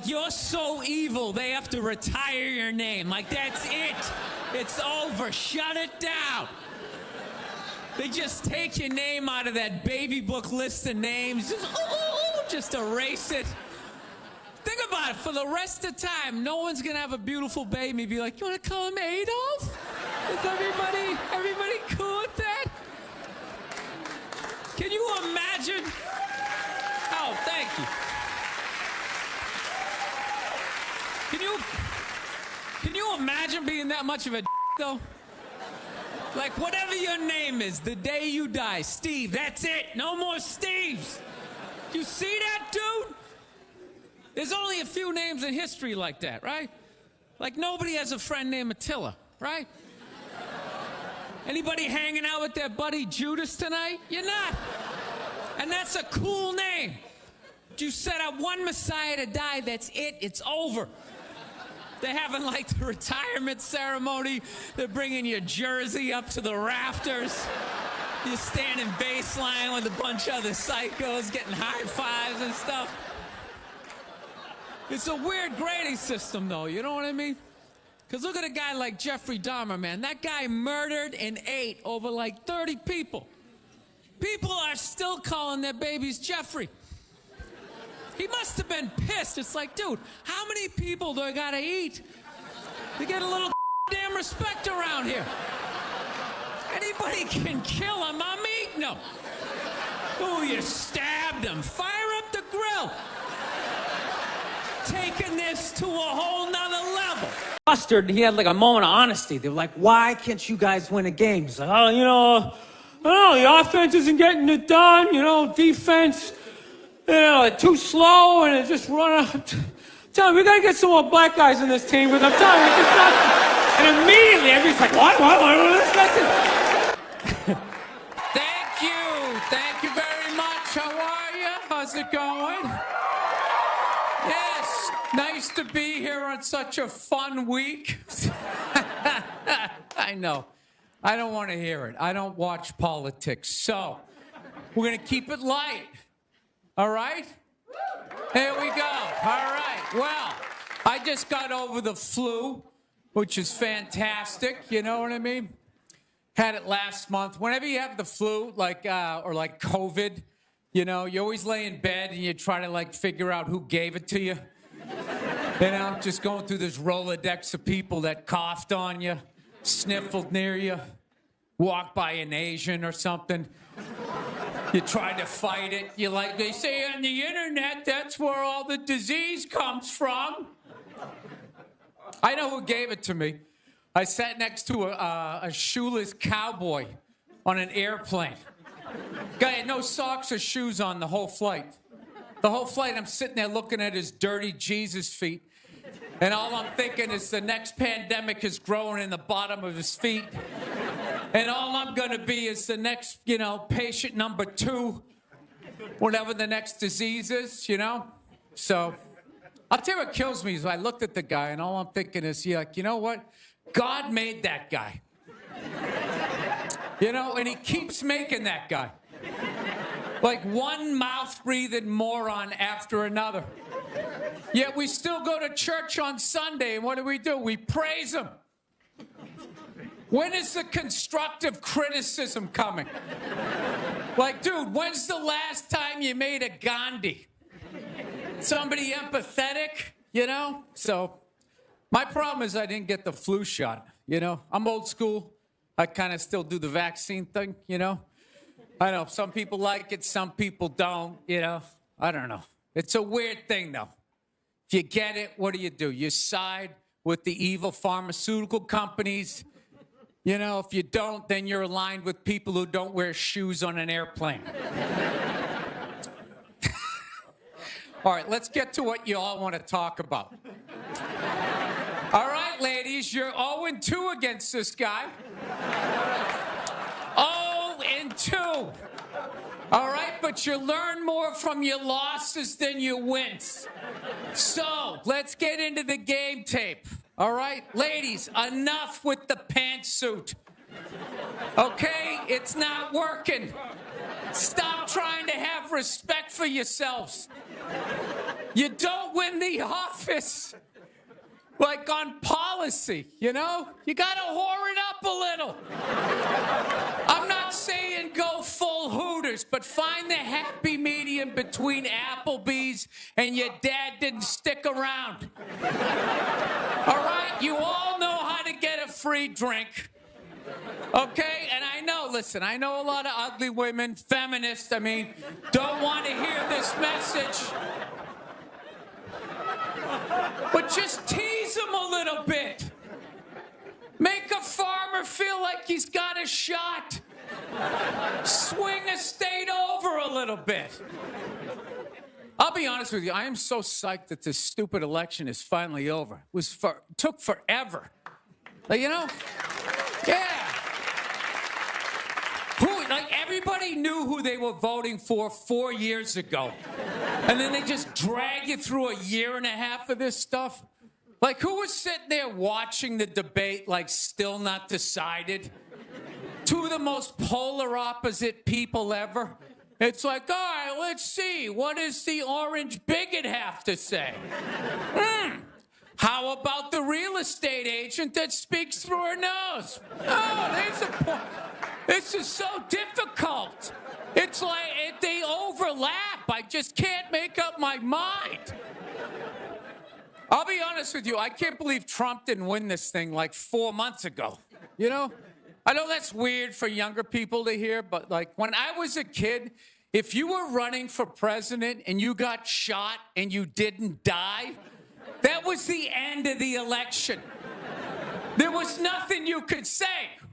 You're so evil, they have to retire your name. That's it. It's over. Shut it down. They just take your name out of that baby book list of names. Just erase it. Think about it. For the rest of the time, no one's going to have a beautiful baby and be like, you want to call him Adolf? Is everybody cool with that? Can you imagine? Oh, thank you. Can you imagine being that much of a though? Whatever your name is, the day you die, Steve, that's it. No more Steves. You see that, dude? There's only a few names in history like that, right? Nobody has a friend named Attila, right? Anybody hanging out with their buddy Judas tonight? You're not. And that's a cool name. But you set up one Messiah to die, that's it, it's over. They're having the retirement ceremony. They're bringing your jersey up to the rafters. You're standing baseline with a bunch of other psychos getting high fives and stuff. It's a weird grading system, though, you know what I mean? Because look at a guy like Jeffrey Dahmer, man. That guy murdered and ate over 30 people. People are still calling their babies Jeffrey. He must have been pissed. It's dude, how many people do I gotta eat to get a little damn respect around here? Anybody can kill him, I'm eating him. Oh, you stabbed him. Fire up the grill. Taking this to a whole nother level. Mustard, he had a moment of honesty. They were like, why can't you guys win a game? He's like, I don't know, the offense isn't getting it done, defense, too slow, and it just run out. Tell me, we gotta get some more black guys in this team, because I'm telling you, it's just not. And immediately, everybody's like, what, listen. Thank you very much. how are you? How's it going? Yes, nice to be here on such a fun week. I know. I don't want to hear it. I don't watch politics. So, we're going to keep it light. All right? Here we go. All right. Well, I just got over the flu, which is fantastic. You know what I mean? Had it last month. Whenever you have the flu, or like COVID, you know, you always lay in bed and you try to like figure out who gave it to you. You know, just going through this Rolodex of people that coughed on you, sniffled near you, walked by an Asian or something. You try to fight it. You like, they say on the internet, that's where all the disease comes from. I know who gave it to me. I sat next to a shoeless cowboy on an airplane. Guy had no socks or shoes on the whole flight. The whole flight, I'm sitting there looking at his dirty Jesus feet. And all I'm thinking is the next pandemic is growing in the bottom of his feet. And all I'm going to be is the next, you know, patient number 2, whatever the next disease is, you know? So I'll tell you what kills me is I looked at the guy and all I'm thinking is, yeah, like, you know what? God made that guy. You know, and he keeps making that guy. Like one mouth-breathing moron after another. Yet we still go to church on Sunday, and what do? We praise him. When is the constructive criticism coming? Like, dude, when's the last time you made a Gandhi? Somebody empathetic, you know? So, my problem is I didn't get the flu shot, you know? I'm old school. I kind of still do the vaccine thing, you know? I know, some people like it, some people don't, you know? I don't know. It's a weird thing, though. If you get it, what do? You side with the evil pharmaceutical companies. You know, if you don't, then you're aligned with people who don't wear shoes on an airplane. All right, let's get to what you all want to talk about. All right, ladies, you're 0-2 against this guy. 0-2. All right, but you learn more from your losses than your wins. So, let's get into the game tape. All right, ladies, enough with the pantsuit. Okay, it's not working. Stop trying to have respect for yourselves. You don't win the office. Like on policy, you know? You gotta whore it up a little. I'm not saying go full Hooters, but find the happy medium between Applebee's and your dad didn't stick around. All right? You all know how to get a free drink. Okay? And I know, listen, I know a lot of ugly women, feminists, don't want to hear this message. But just tease him a little bit. Make a farmer feel like he's got a shot. Swing a state over a little bit. I'll be honest with you, I am so psyched that this stupid election is finally over. Took forever. Like, you know? Yeah. Everybody knew who they were voting for 4 years ago. And then they just drag you through a year and a half of this stuff. Like, who was sitting there watching the debate, like, still not decided? Two of the most polar opposite people ever. It's like, all right, let's see. What does the orange bigot have to say? How about the real estate agent that speaks through her nose? Oh, there's a point. This is so difficult. It's like they overlap. I just can't make up my mind. I'll be honest with you. I can't believe Trump didn't win this thing like 4 months ago. You know? I know that's weird for younger people to hear, but like when I was a kid, if you were running for president and you got shot and you didn't die, that was the end of the election. There was nothing you could say,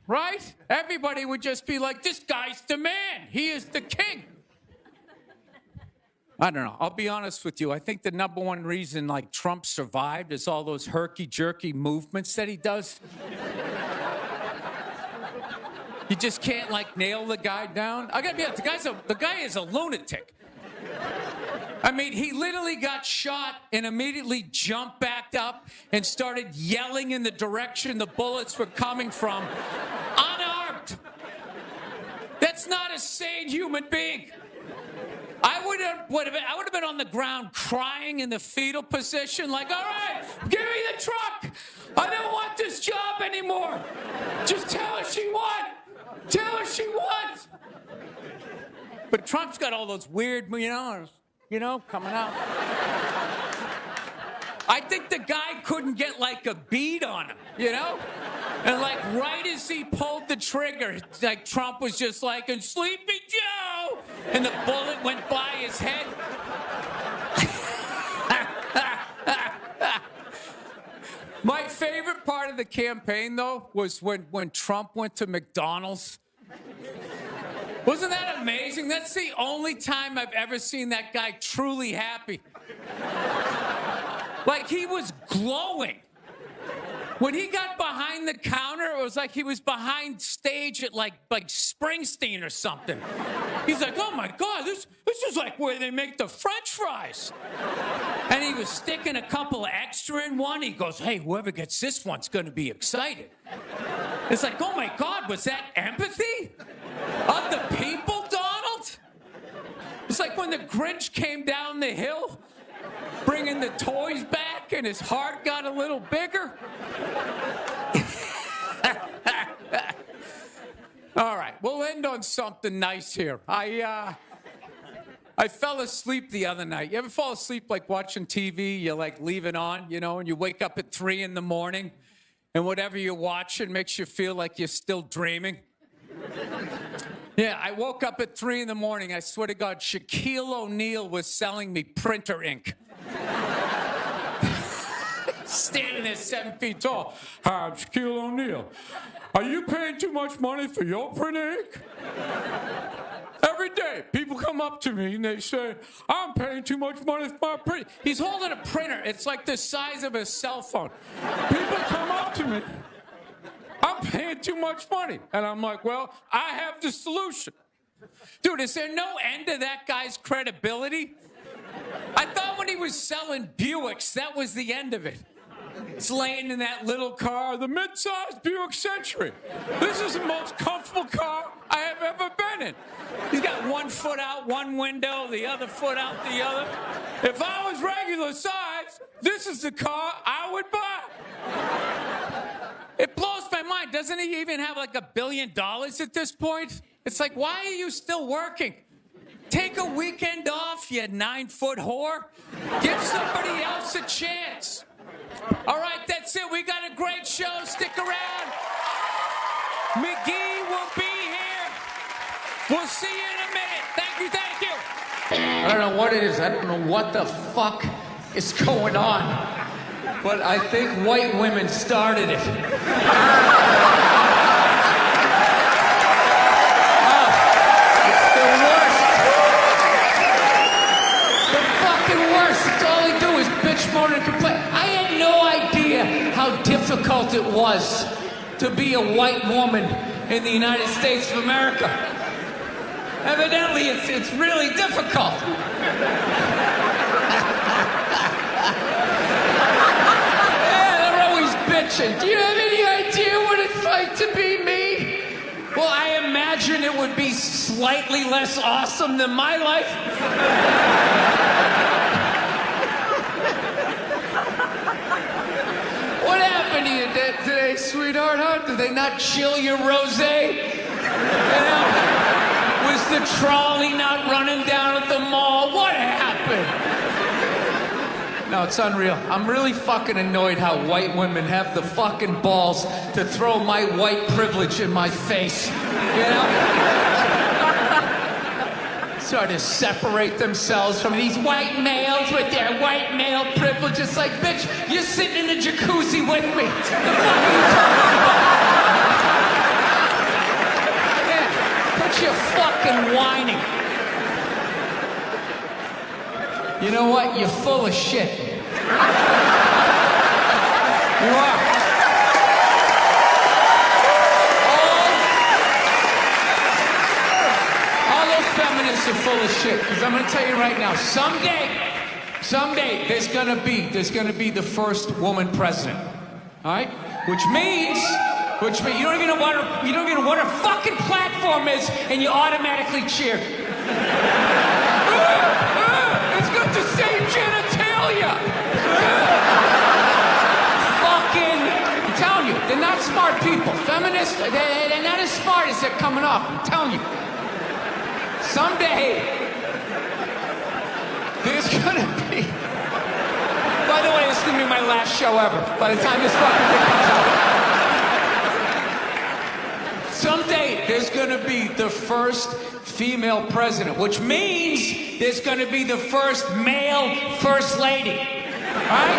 right? Everybody would just be like, this guy's the man. He is the king. I don't know. I'll be honest with you. I think the number one reason like Trump survived is all those herky-jerky movements that he does. You just can't like nail the guy down. I gotta be honest, the guy is a lunatic. I mean, he literally got shot and immediately jumped back up and started yelling in the direction the bullets were coming from, unarmed. That's not a sane human being. I would have been on the ground crying in the fetal position, like, all right, give me the truck. I don't want this job anymore. Just tell her she won. Tell her she won. But Trump's got all those weird, coming out. I think the guy couldn't get like a bead on him, And like right as he pulled the trigger, like Trump was just like, and Sleepy Joe, and the bullet went by his head. My favorite part of the campaign, though, was when Trump went to McDonald's. Wasn't that amazing? That's the only time I've ever seen that guy truly happy. Like, he was glowing. When he got behind the counter, it was like he was behind stage at like Springsteen or something. He's like, oh my God, this is like where they make the French fries. And he was sticking a couple of extra in one. He goes, hey, whoever gets this one's gonna be excited. It's like, oh my God, was that empathy? Of the people, Donald? It's like when the Grinch came down the hill, bringing the toys back, and his heart got a little bigger. All right, we'll end on something nice here. I fell asleep the other night. You ever fall asleep like watching TV? You like leave it on, and you wake up at 3 in the morning, and whatever you're watching makes you feel like you're still dreaming. Yeah, I woke up at 3 in the morning. I swear to God, Shaquille O'Neal was selling me printer ink. Standing there 7 feet tall. Hi, I'm Shaquille O'Neal. Are you paying too much money for your printer ink? Every day, people come up to me and they say, I'm paying too much money for my printer. He's holding a printer. It's like the size of a cell phone. People come up to me. I'm paying too much money. And I'm like, well, I have the solution. Dude, is there no end to that guy's credibility? I thought when he was selling Buicks, that was the end of it. It's laying in that little car, the mid-sized Buick Century. This is the most comfortable car I have ever been in. He's got one foot out one window, the other foot out the other. If I was regular size, this is the car I would buy. It blows my mind. Doesn't he even have like $1 billion at this point? It's like, why are you still working? Take a weekend off, you 9-foot whore. Give somebody else a chance. All right, that's it. We got a great show. Stick around. McGee will be here. We'll see you in a minute. Thank you, thank you. I don't know what it is. I don't know what the fuck is going on. But I think white women started it. It's the worst. The fucking worst. It's all they do is bitch, moan, and complain. I had no idea how difficult it was to be a white woman in the United States of America. Evidently, it's really difficult. Bitching. Do you have any idea what it's like to be me? Well, I imagine it would be slightly less awesome than my life. What happened to you today, sweetheart? Huh? Did they not chill your rosé? Was the trolley not running down at the mall? What happened? No, it's unreal. I'm really fucking annoyed how white women have the fucking balls to throw my white privilege in my face. Sort of separate themselves from these white males with their white male privilege. It's like, bitch, you're sitting in the jacuzzi with me. The fuck are you talking about? Yeah, quit your fucking whining. You know what? You're full of shit. You are. feminists are full of shit. Because I'm gonna tell you right now, someday there's gonna be the first woman president. All right? Which means you don't even know what her fucking platform is, and you automatically cheer. It's got the same genitalia. I'm telling you, they're not smart people. Feminists, they're not as smart as they're coming off. I'm telling you. Someday, there's gonna be... By the way, this is gonna be my last show ever. By the time this fucking thing comes out. Someday, there's gonna be the first female president, which means there's gonna be the first male first lady. Right?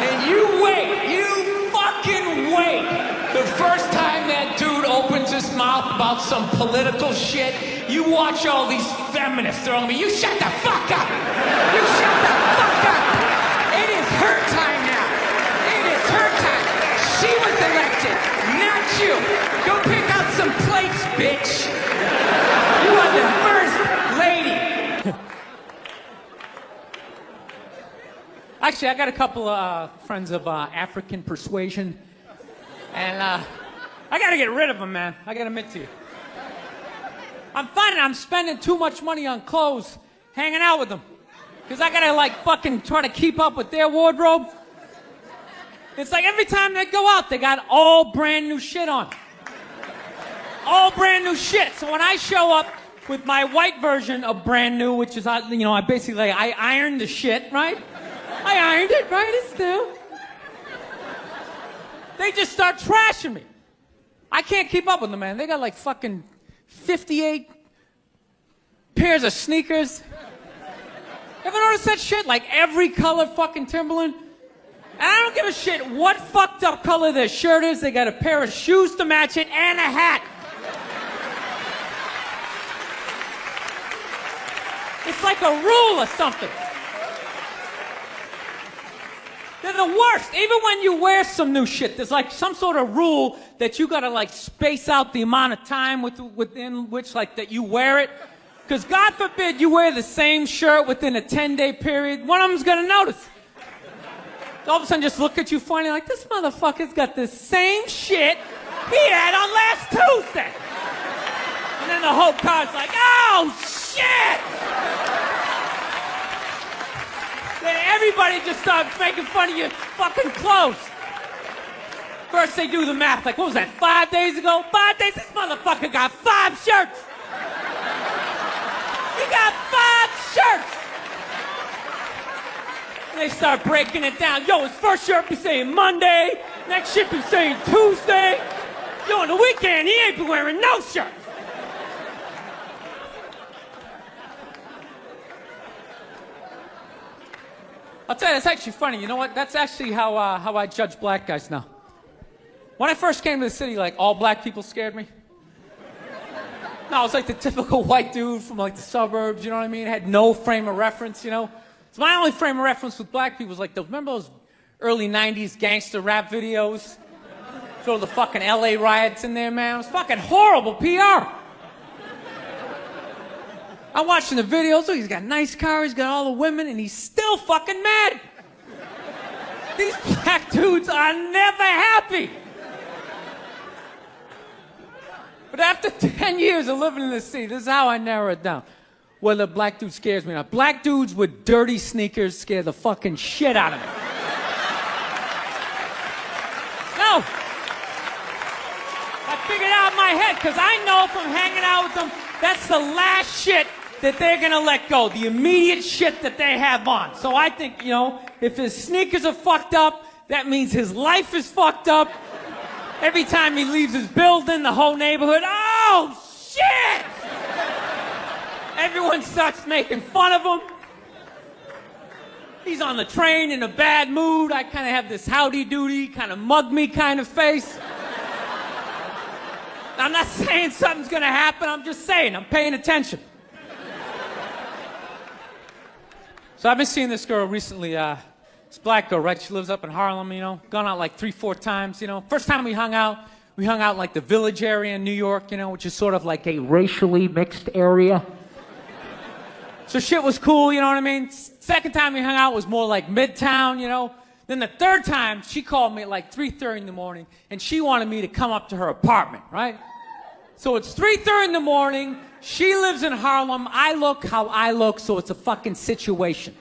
And you wait, you fucking wait. The first time that dude opens his mouth about some political shit, you watch all these feminists throwing me, you shut the fuck up! You shut the fuck up! It is her time now. It is her time. She was elected, not you. Go pick out some plates, bitch. You are the first lady. Actually, I got a couple of friends of African persuasion, and I gotta get rid of them, man. I gotta admit to you. I'm finding I'm spending too much money on clothes hanging out with them. Because I gotta, like, fucking try to keep up with their wardrobe. It's like every time they go out, they got all brand new shit on. All brand new shit. So when I show up with my white version of brand new, which is, I basically, I ironed the shit, right? I ironed it, right? It's new. They just start trashing me. I can't keep up with them, man. They got like fucking 58 pairs of sneakers. Ever notice that shit? Like every color fucking Timberland? And I don't give a shit what fucked up color their shirt is. They got a pair of shoes to match it and a hat. It's like a rule or something. They're the worst. Even when you wear some new shit, there's like some sort of rule that you gotta like space out the amount of time within which like that you wear it. Because God forbid you wear the same shirt within a 10-day period, one of them's gonna notice. All of a sudden just look at you funny like, this motherfucker's got the same shit he had on last Tuesday. And then the whole car's like, oh shit! Then everybody just starts making fun of your fucking clothes. First they do the math, like what was that, 5 days ago? 5 days, this motherfucker got 5 shirts! He got 5 shirts! And they start breaking it down. Yo, his first shirt be saying Monday, next shirt be saying Tuesday. Yo, on the weekend, he ain't be wearing no shirts. I'll tell you, it's actually funny. You know what? That's actually how I judge black guys now. When I first came to the city, like, all black people scared me. No, I was like the typical white dude from like the suburbs, you know what I mean? Had no frame of reference, you know? So my only frame of reference with black people was like, remember those early 90s gangster rap videos? Throw the fucking LA riots in there, man. It was fucking horrible PR. I'm watching the videos, oh, he's got a nice car, he's got all the women, and he's still fucking mad. These black dudes are never happy. But after 10 years of living in the city, this is how I narrow it down. Whether a black dude scares me or not. Black dudes with dirty sneakers scare the fucking shit out of me. No. I figured out in my head, because I know from hanging out with them, that's the last shit that they're gonna let go. The immediate shit that they have on. So I think, you know, if his sneakers are fucked up, that means his life is fucked up. Every time he leaves his building, the whole neighborhood, oh, shit! Everyone starts making fun of him. He's on the train in a bad mood. I kind of have this howdy-doody, kind of mug-me kind of face. I'm not saying something's gonna happen, I'm just saying, I'm paying attention. So I've been seeing this girl recently, this black girl, right? She lives up in Harlem, you know, gone out like 3-4 times, you know. First time we hung out in like the Village area in New York, you know, which is sort of like a racially mixed area. So shit was cool, you know what I mean? Second time we hung out was more like Midtown, you know? Then the third time, she called me at like 3:30 in the morning, and she wanted me to come up to her apartment, right? So it's 3:30 in the morning, she lives in Harlem, I look how I look, so it's a fucking situation.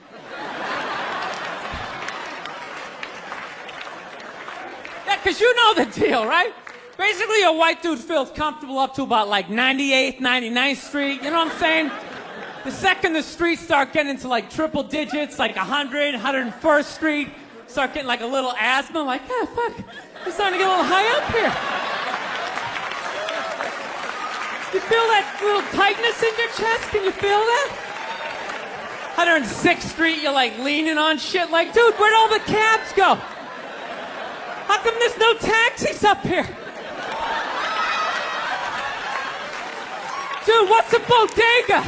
Yeah, because you know the deal, right? Basically, a white dude feels comfortable up to about like 98th, 99th Street, you know what I'm saying? The second the streets start getting into like triple digits, like 100, 101st Street, start getting like a little asthma, like, yeah, fuck, I'm starting to get a little high up here. You feel that little tightness in your chest? Can you feel that? 106th Street, you're like leaning on shit like, dude, where'd all the cabs go? How come there's no taxis up here? Dude, what's a bodega?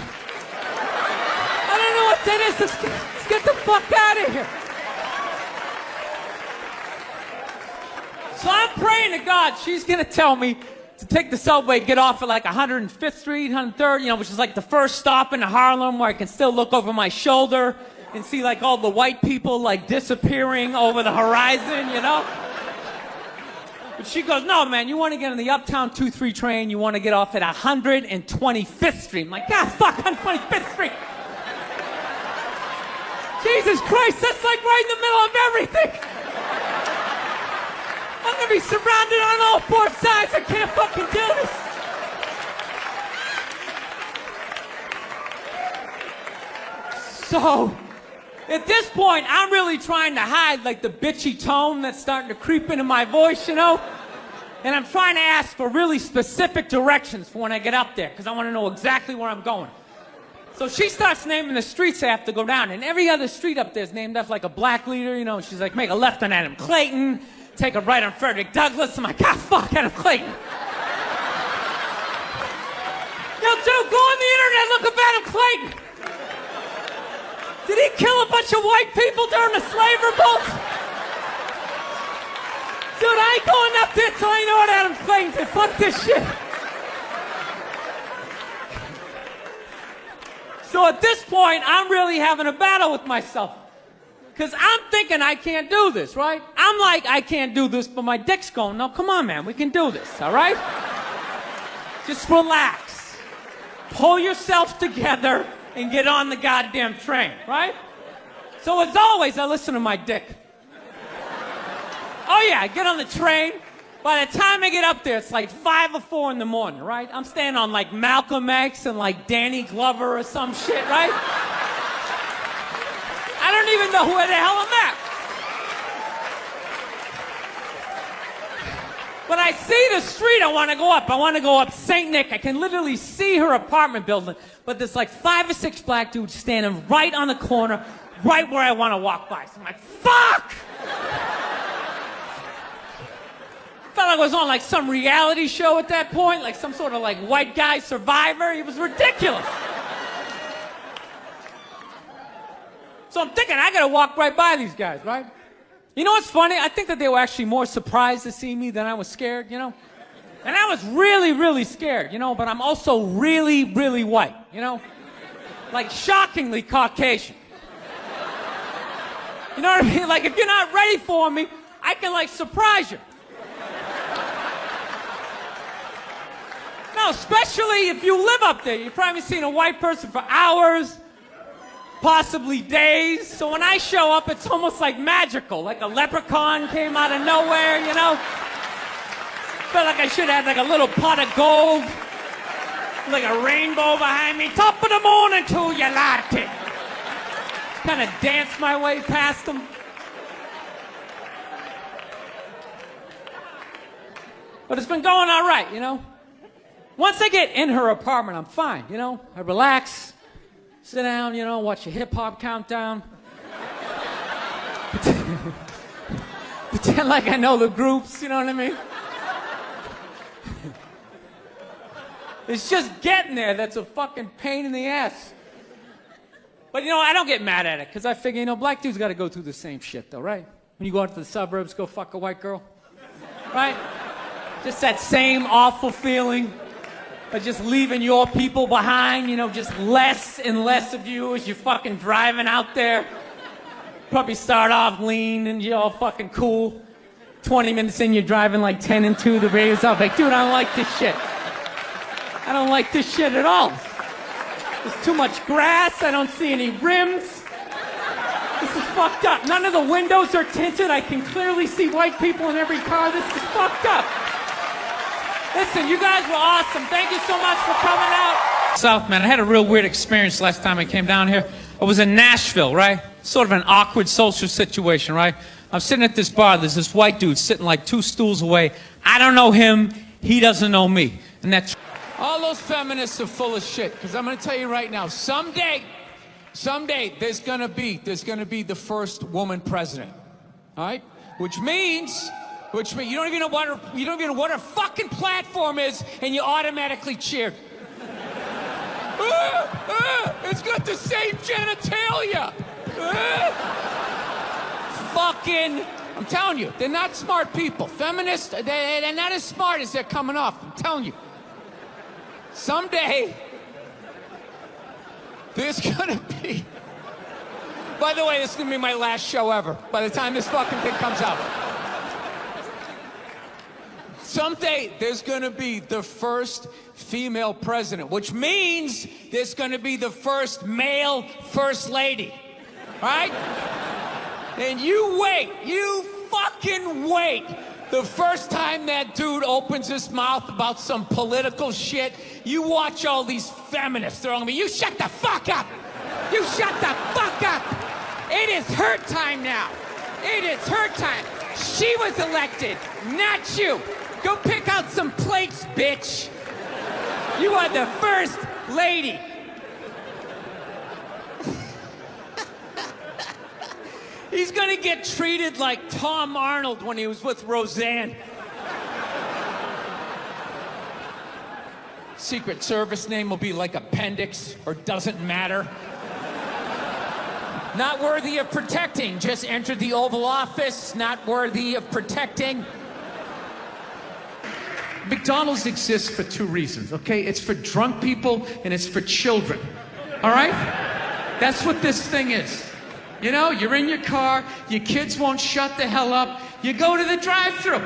I don't know what that is. Let's get the fuck out of here. So I'm praying to God she's going to tell me to take the subway, get off at like 105th Street, 103rd, you know, which is like the first stop in Harlem where I can still look over my shoulder and see like all the white people like disappearing over the horizon, you know? But she goes, no, man, you want to get on the Uptown 2-3 train, you want to get off at 125th Street. I'm like, God, fuck, 125th Street. Jesus Christ, that's like right in the middle of everything. I'm going to be surrounded on all four sides. I can't fucking do this. So, at this point, I'm really trying to hide like the bitchy tone that's starting to creep into my voice, you know? And I'm trying to ask for really specific directions for when I get up there, because I want to know exactly where I'm going. So she starts naming the streets I have to go down, and every other street up there is named after like a black leader, you know? She's like, make a left on Adam Clayton, take a right on Frederick Douglass. I'm like, God, fuck, Adam Clayton. Yo, dude, go on the internet, look up Adam Clayton. Did he kill a bunch of white people during the slave revolt? Dude, I ain't going up there till I know what Adam Clayton did. Fuck this shit. So at this point, I'm really having a battle with myself. Because I'm thinking I can't do this, right? I'm like, I can't do this, but my dick's going, no, come on, man, we can do this, all right? Just relax. Pull yourself together and get on the goddamn train, right? So as always, I listen to my dick. Oh yeah, I get on the train. By the time I get up there, it's like 5 or 4 in the morning, right? I'm staying on like Malcolm X and like Danny Glover or some shit, right? I don't even know where the hell I'm at. But I see the street I want to go up. I want to go up St. Nick. I can literally see her apartment building. But there's like 5 or 6 black dudes standing right on the corner, right where I want to walk by. So I'm like, fuck! Felt like I was on like some reality show at that point, like some sort of like white guy survivor. It was ridiculous. So I'm thinking, I gotta walk right by these guys, right? You know what's funny? I think that they were actually more surprised to see me than I was scared, you know? And I was really, really scared, you know? But I'm also really, really white, you know? Like shockingly Caucasian. You know what I mean? Like if you're not ready for me, I can like surprise you. No, especially if you live up there. You've probably seen a white person for hours, possibly days. So when I show up, it's almost like magical, like a leprechaun came out of nowhere, you know? Felt like I should have like a little pot of gold, like a rainbow behind me. Top of the morning to you, latte. Kind of dance my way past them. But it's been going all right, you know? Once I get in her apartment, I'm fine, you know? I relax, sit down, you know, watch a hip-hop countdown. Pretend like I know the groups, you know what I mean? It's just getting there that's a fucking pain in the ass. But, you know, I don't get mad at it, because I figure, you know, black dudes got to go through the same shit, though, right? When you go out to the suburbs, go fuck a white girl, right? Just that same awful feeling. are just leaving your people behind, you know, just less and less of you as you're fucking driving out there. Probably start off lean and you're all fucking cool. 20 minutes in, you're driving like 10 and 2, the radio's off. Like, dude, I don't like this shit. I don't like this shit at all. There's too much grass, I don't see any rims. This is fucked up. None of the windows are tinted. I can clearly see white people in every car. This is fucked up. Listen, you guys were awesome. Thank you so much for coming out. South, man, I had a real weird experience last time I came down here. I was in Nashville, right? Sort of an awkward social situation, right? I'm sitting at this bar. There's this white dude sitting like 2 stools away. I don't know him. He doesn't know me. And that's... All those feminists are full of shit, because I'm going to tell you right now, someday, there's going to be the first woman president. All right? Which means you don't even know what her fucking platform is, and you automatically cheer. It's got the same genitalia. Fucking, I'm telling you, they're not smart people. Feminists, they're not as smart as they're coming off. I'm telling you. Someday, there's gonna be... By the way, this is gonna be my last show ever, by the time this fucking thing comes out. Someday, there's gonna be the first female president, which means there's gonna be the first male first lady, right? And you wait, you fucking wait. The first time that dude opens his mouth about some political shit, you watch all these feminists. They're all gonna be, you shut the fuck up! You shut the fuck up! It is her time now. It is her time. She was elected, not you. Go pick out some plates, bitch. You are the first lady. He's gonna get treated like Tom Arnold when he was with Roseanne. Secret Service name will be like Appendix or Doesn't Matter. Not worthy of protecting, just entered the Oval Office, not worthy of protecting. McDonald's exists for 2 reasons, okay? It's for drunk people and it's for children, all right? That's what this thing is. You know, you're in your car, your kids won't shut the hell up, you go to the drive-thru.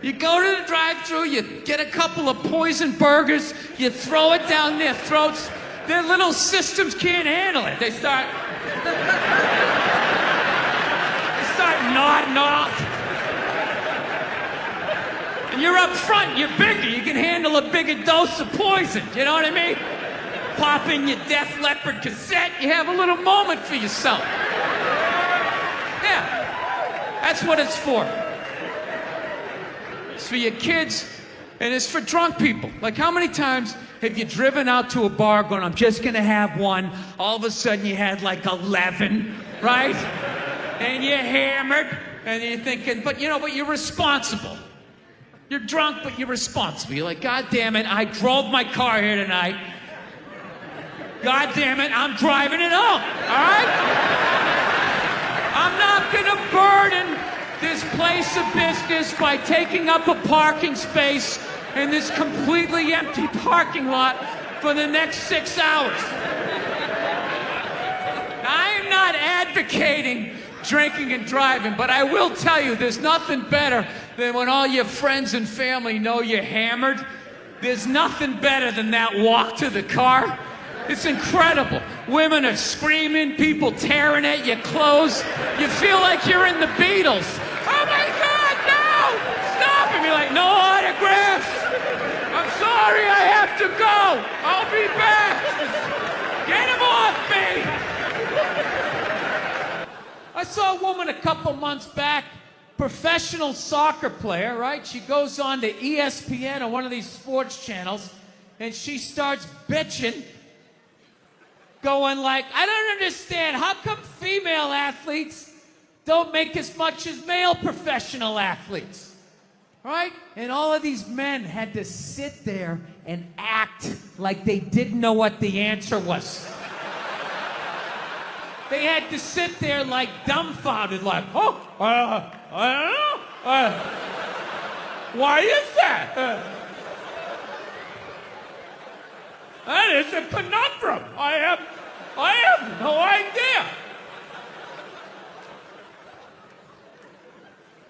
You go to the drive-thru, you get a couple of poison burgers, you throw it down their throats. Their little systems can't handle it. They start nodding off. And you're up front, you're bigger, you can handle a bigger dose of poison, you know what I mean? Pop in your Def Leppard cassette, you have a little moment for yourself. Yeah, that's what it's for. It's for your kids, and it's for drunk people. Like, how many times have you driven out to a bar going, I'm just gonna have one, all of a sudden you had like 11, right? And you're hammered, and you're thinking, but you're responsible. You're drunk, but you're responsible. You're like, God damn it, I drove my car here tonight. God damn it, I'm driving it home, all right? I'm not gonna burden this place of business by taking up a parking space in this completely empty parking lot for the next 6 hours. I am not advocating drinking and driving, but I will tell you, there's nothing better than when all your friends and family know you're hammered. There's nothing better than that walk to the car. It's incredible. Women are screaming, people tearing at your clothes. You feel like you're in the Beatles. Oh my God, no! Stop! And you're like, no autographs! I'm sorry, I have to go! I'll be back! Get him off me! I saw a woman a couple months back, professional soccer player, right? She goes on to ESPN or one of these sports channels, and she starts bitching, going like, I don't understand, how come female athletes don't make as much as male professional athletes, right? And all of these men had to sit there and act like they didn't know what the answer was. They had to sit there like dumbfounded, like, oh, I don't know. Why is that? That is a conundrum. I have no idea.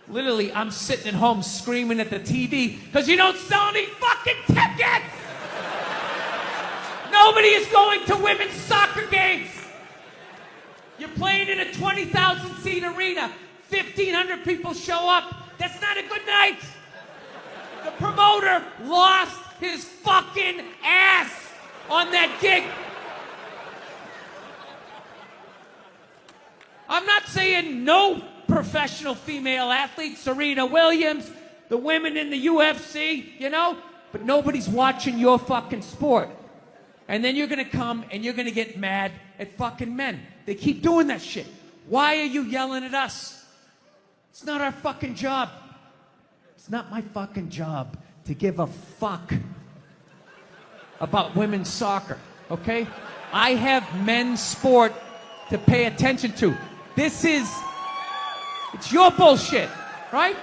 Literally, I'm sitting at home screaming at the TV because you don't sell any fucking tickets! Nobody is going to women's soccer games! You're playing in a 20,000 seat arena. 1,500 people show up. That's not a good night. The promoter lost his fucking ass on that gig. I'm not saying no professional female athletes, Serena Williams, the women in the UFC, you know? But nobody's watching your fucking sport. And then you're gonna come and you're gonna get mad at fucking men. They keep doing that shit. Why are you yelling at us? It's not our fucking job. It's not my fucking job to give a fuck about women's soccer, okay? I have men's sport to pay attention to. It's your bullshit, right?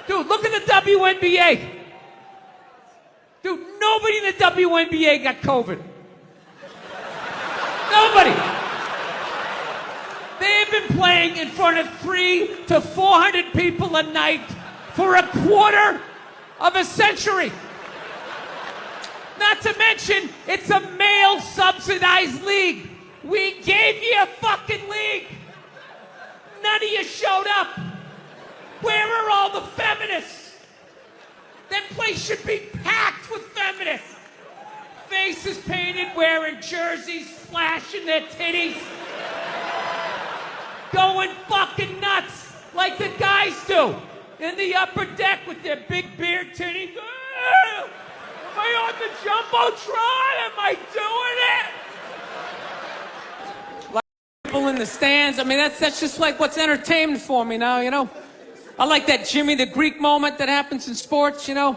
Dude, look at the WNBA. Dude, nobody in the WNBA got COVID. Nobody. They've been playing in front of 300 to 400 people a night for a quarter of a century. Not to mention, it's a male-subsidized league. We gave you a fucking league. None of you showed up. Where are all the feminists? That place should be packed with feminists. Faces painted, wearing jerseys, flashing their titties. Going fucking nuts like the guys do in the upper deck with their big beard titties. Am I on the Jumbotron? Am I doing it? People in the stands. I mean, that's just like what's entertainment for me now, you know? I like that Jimmy the Greek moment that happens in sports, you know?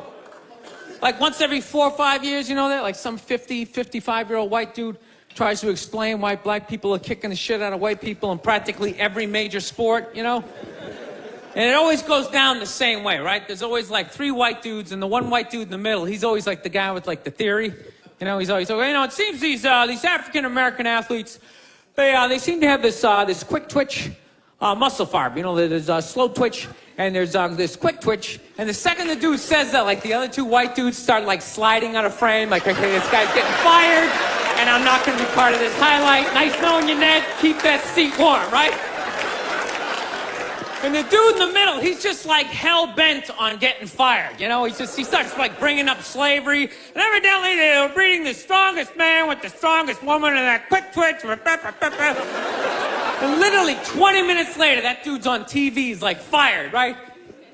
Like once every 4 or 5 years, you know that? Like some 50, 55-year-old white dude tries to explain why black people are kicking the shit out of white people in practically every major sport, you know? And it always goes down the same way, right? There's always like 3 white dudes, and the one white dude in the middle, he's always like the guy with like the theory. You know, he's always, you know, it seems these African-American athletes, they seem to have this quick twitch muscle fiber. You know, there's slow twitch, and there's this quick twitch. And the second the dude says that, like the other 2 white dudes start like sliding out of frame, like, okay, this guy's getting fired, and I'm not going to be part of this highlight. Nice knowing you, Ned. Keep that seat warm, right? And the dude in the middle, he's just like hell-bent on getting fired. You know, he starts like bringing up slavery. And evidently they were breeding the strongest man with the strongest woman and that quick twitch. And literally 20 minutes later, that dude's on TV. He's like fired, right?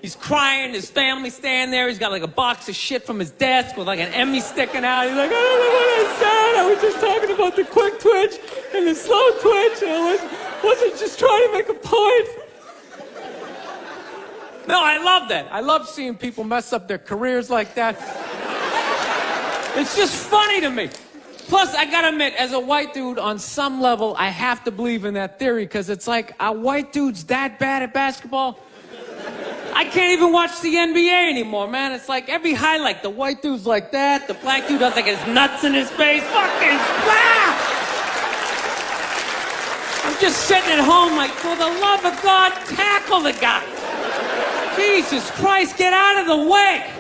He's crying, his family's standing there. He's got like a box of shit from his desk with like an Emmy sticking out. He's like, I don't know what I said. I was just talking about the quick twitch and the slow twitch. And I wasn't just trying to make a point. No, I love that. I love seeing people mess up their careers like that. It's just funny to me. Plus, I gotta admit, as a white dude, on some level, I have to believe in that theory, because it's like, are white dudes that bad at basketball? I can't even watch the NBA anymore, man. It's like every highlight, the white dude's like that, the black dude has like his nuts in his face. Fucking blah! I'm just sitting at home like, for the love of God, tackle the guy. Jesus Christ, get out of the way.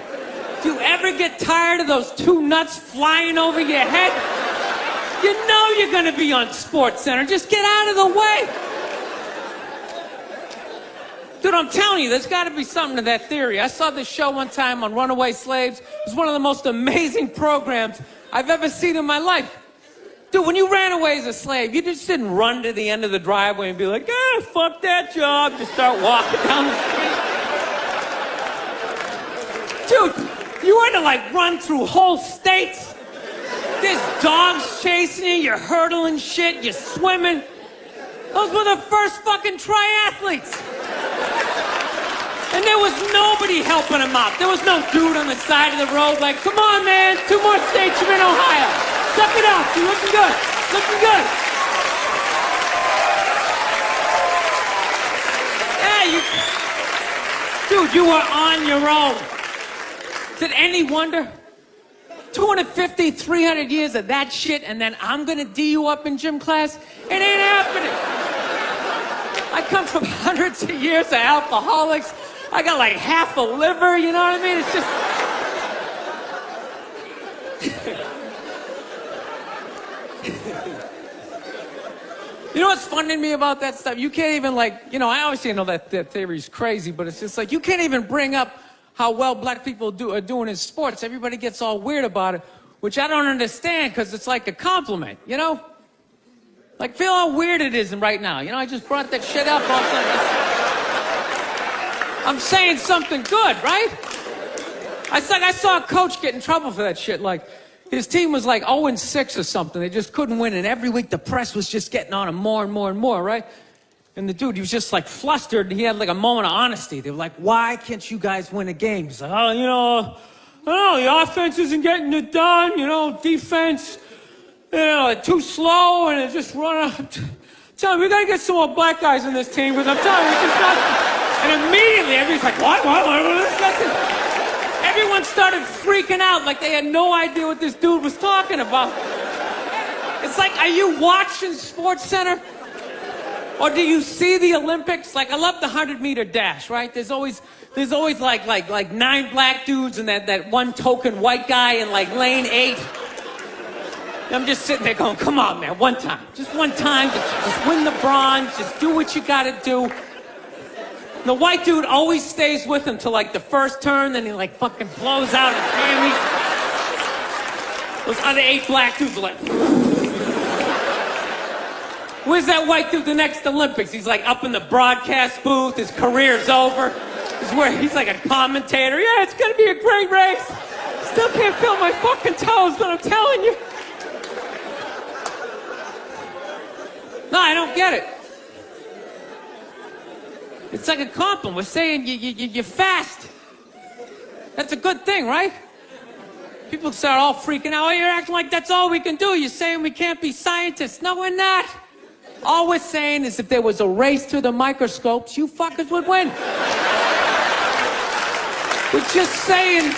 Do you ever get tired of those 2 nuts flying over your head? You know you're gonna be on SportsCenter. Just get out of the way. Dude, I'm telling you, there's gotta be something to that theory. I saw this show one time on runaway slaves. It was one of the most amazing programs I've ever seen in my life. Dude, when you ran away as a slave, you just didn't run to the end of the driveway and be like, fuck that job. Just start walking down the street. Dude, you had to like run through whole states. There's dogs chasing you, you're hurdling shit, you're swimming. Those were the first fucking triathletes. And there was nobody helping them out. There was no dude on the side of the road like, come on, man, 2 more states, you're in Ohio. Suck it up, you're looking good, looking good. Yeah, dude, you were on your own. Is it any wonder 250, 300 years of that shit, and then I'm gonna D you up in gym class? It ain't happening. I come from hundreds of years of alcoholics. I got like half a liver, you know what I mean? It's just... You know what's funny to me about that stuff? You can't even I obviously know that theory's crazy, but it's just like, you can't even bring up how well black people are doing in sports. Everybody gets all weird about it, which I don't understand, because it's like a compliment, you know? Like, feel how weird it is right now. I just brought that shit up all of a sudden. I'm saying something good, right? I saw a coach get in trouble for that shit. Like, his team was like 0-6 or something. They just couldn't win, and every week the press was just getting on him more and more and more, right? And the dude, he was just like flustered, and he had like a moment of honesty. They were like, why can't you guys win a game? He's like, I don't know, the offense isn't getting it done, defense, too slow, and it just run out. Tell me, we gotta get some more black guys in this team, because I'm telling you, it's just not. And immediately, everybody's like, what? Everyone started freaking out like they had no idea what this dude was talking about. It's like, are you watching Sports Center? Or do you see the Olympics? Like, I love the 100-meter dash, right? There's always like 9 black dudes and that one token white guy in like lane 8. I'm just sitting there going, come on, man, one time. Just one time, just win the bronze, just do what you gotta do. The white dude always stays with him till like the first turn, then he like fucking blows out his hammy. Those other 8 black dudes are like, where's that white dude the next Olympics? He's like up in the broadcast booth, his career's over. He's like a commentator. Yeah, it's gonna be a great race. Still can't feel my fucking toes, but I'm telling you. No, I don't get it. It's like a compliment. We're saying you're fast. That's a good thing, right? People start all freaking out. Oh, you're acting like that's all we can do. You're saying we can't be scientists. No, we're not. All we're saying is if there was a race to the microscopes, you fuckers would win. We're just saying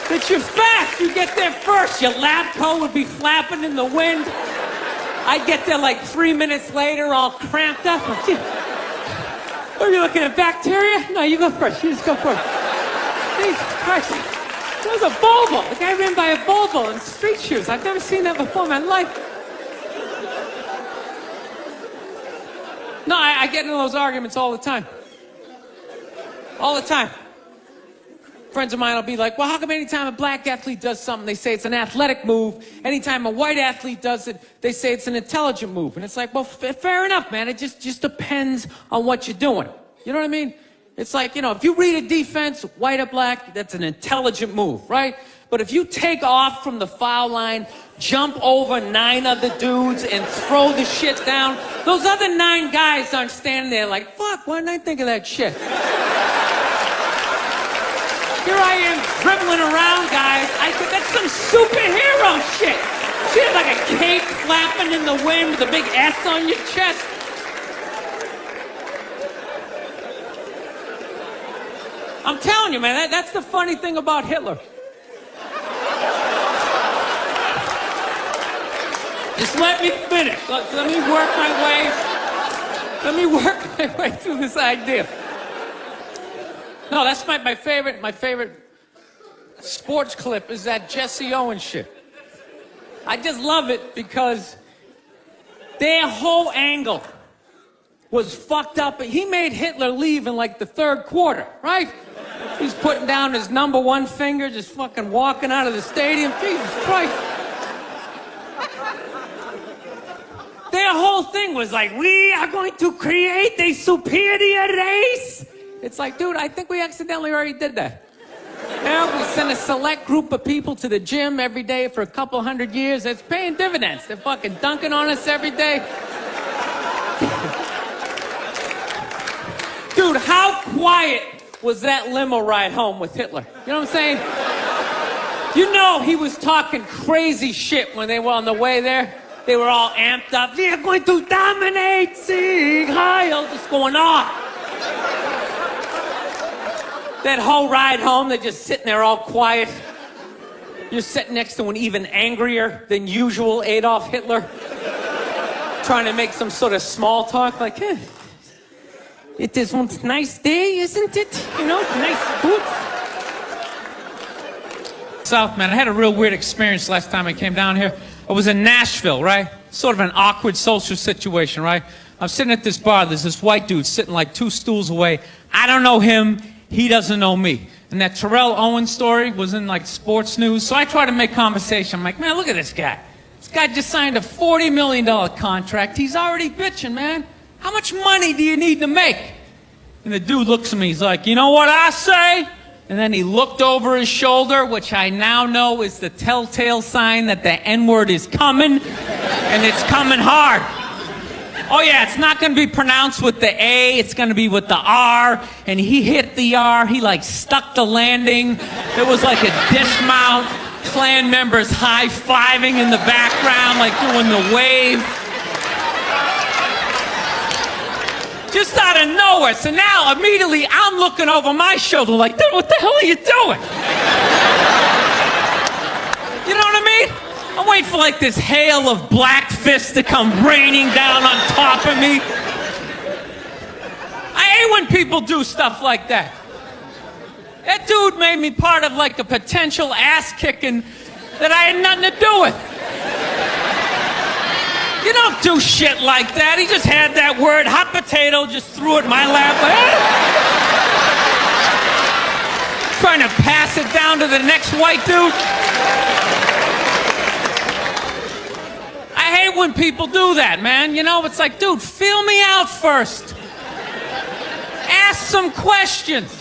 that you're fast. You get there first. Your lab coat would be flapping in the wind. I'd get there like 3 minutes later, all cramped up. Are you looking at bacteria? No, you go first. You just go first. Jesus Christ. That was a Volvo. The guy ran by a Volvo in street shoes. I've never seen that before in my life. No, I get into those arguments all the time. All the time. Friends of mine will be like, well, how come anytime a black athlete does something, they say it's an athletic move? Anytime a white athlete does it, they say it's an intelligent move. And it's like, well, fair enough, man. It just depends on what you're doing. You know what I mean? It's like, if you read a defense, white or black, that's an intelligent move, right? But if you take off from the foul line, jump over 9 other dudes, and throw the shit down, those other 9 guys aren't standing there like, fuck, why didn't I think of that shit? Here I am dribbling around, guys. That's some superhero shit. She had like a cape flapping in the wind with a big S on your chest. I'm telling you, man, that's the funny thing about Hitler. Just let me finish. Let me work my way through this idea. No, that's my favorite sports clip is that Jesse Owens shit. I just love it because their whole angle was fucked up. He made Hitler leave in like the 3rd quarter, right? He's putting down his number 1 finger, just fucking walking out of the stadium. Jesus Christ. Their whole thing was like, we are going to create a superior race. It's like, dude, I think we accidentally already did that. We send a select group of people to the gym every day for a couple hundred years. It's paying dividends. They're fucking dunking on us every day. Dude, how quiet was that limo ride home with Hitler? You know what I'm saying? He was talking crazy shit when they were on the way there. They were all amped up. We are going to dominate, Sieg Heil, just going off. That whole ride home, they're just sitting there all quiet. You're sitting next to an even angrier than usual Adolf Hitler, trying to make some sort of small talk, like, hey, it is one nice day, isn't it? You know, nice, good. South, man, I had a real weird experience last time I came down here. I was in Nashville, right? Sort of an awkward social situation, right? I'm sitting at this bar. There's this white dude sitting like 2 stools away. I don't know him. He doesn't know me. And that Terrell Owens story was in like sports news. So I try to make conversation. I'm like, man, look at this guy. This guy just signed a $40 million contract. He's already bitching, man. How much money do you need to make? And the dude looks at me. He's like, you know what I say? And then he looked over his shoulder, which I now know is the telltale sign that the N-word is coming, and it's coming hard. Oh yeah, it's not going to be pronounced with the A, it's going to be with the R, and he hit the R, he like stuck the landing. There was like a dismount, Klan members high-fiving in the background, like doing the wave. Just out of nowhere. So now, immediately, I'm looking over my shoulder like, dude, what the hell are you doing? You know what I mean? I'm waiting for like this hail of black fists to come raining down on top of me. I hate when people do stuff like that. That dude made me part of like a potential ass kicking that I had nothing to do with. You don't do shit like that. He just had that word, hot potato, just threw it in my lap. Like, trying to pass it down to the next white dude. I hate when people do that, man. You know, it's like, dude, feel me out first. Ask some questions.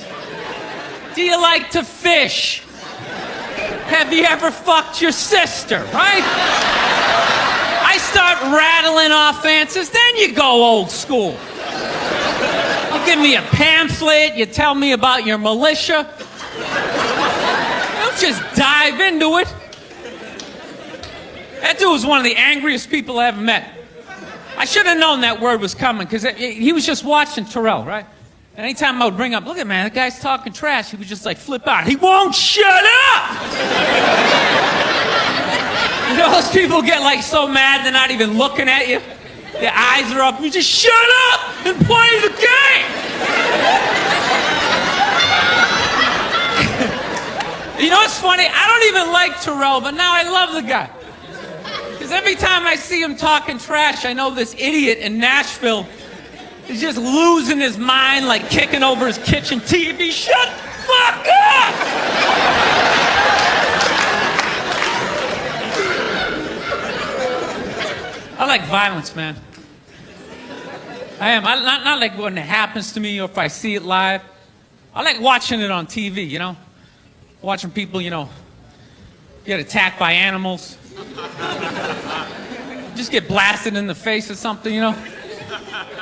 Do you like to fish? Have you ever fucked your sister, right? I start rattling off answers, then you go old school. You give me a pamphlet, you tell me about your militia. Don't just dive into it. That dude was one of the angriest people I ever met. I should have known that word was coming, because he was just watching Terrell, right? And anytime I would bring up, look at man, that guy's talking trash, he would just like flip out. He won't shut up! You know, those people get like so mad they're not even looking at you. Their eyes are up. You just shut up and play the game. You know what's funny? I don't even like Terrell, but now I love the guy. Because every time I see him talking trash, I know this idiot in Nashville is just losing his mind, like kicking over his kitchen TV. Shut the fuck up! I like violence, man. I am. Not like when it happens to me or if I see it live. I like watching it on TV, you know? Watching people, you know, get attacked by animals. Just get blasted in the face or something, you know?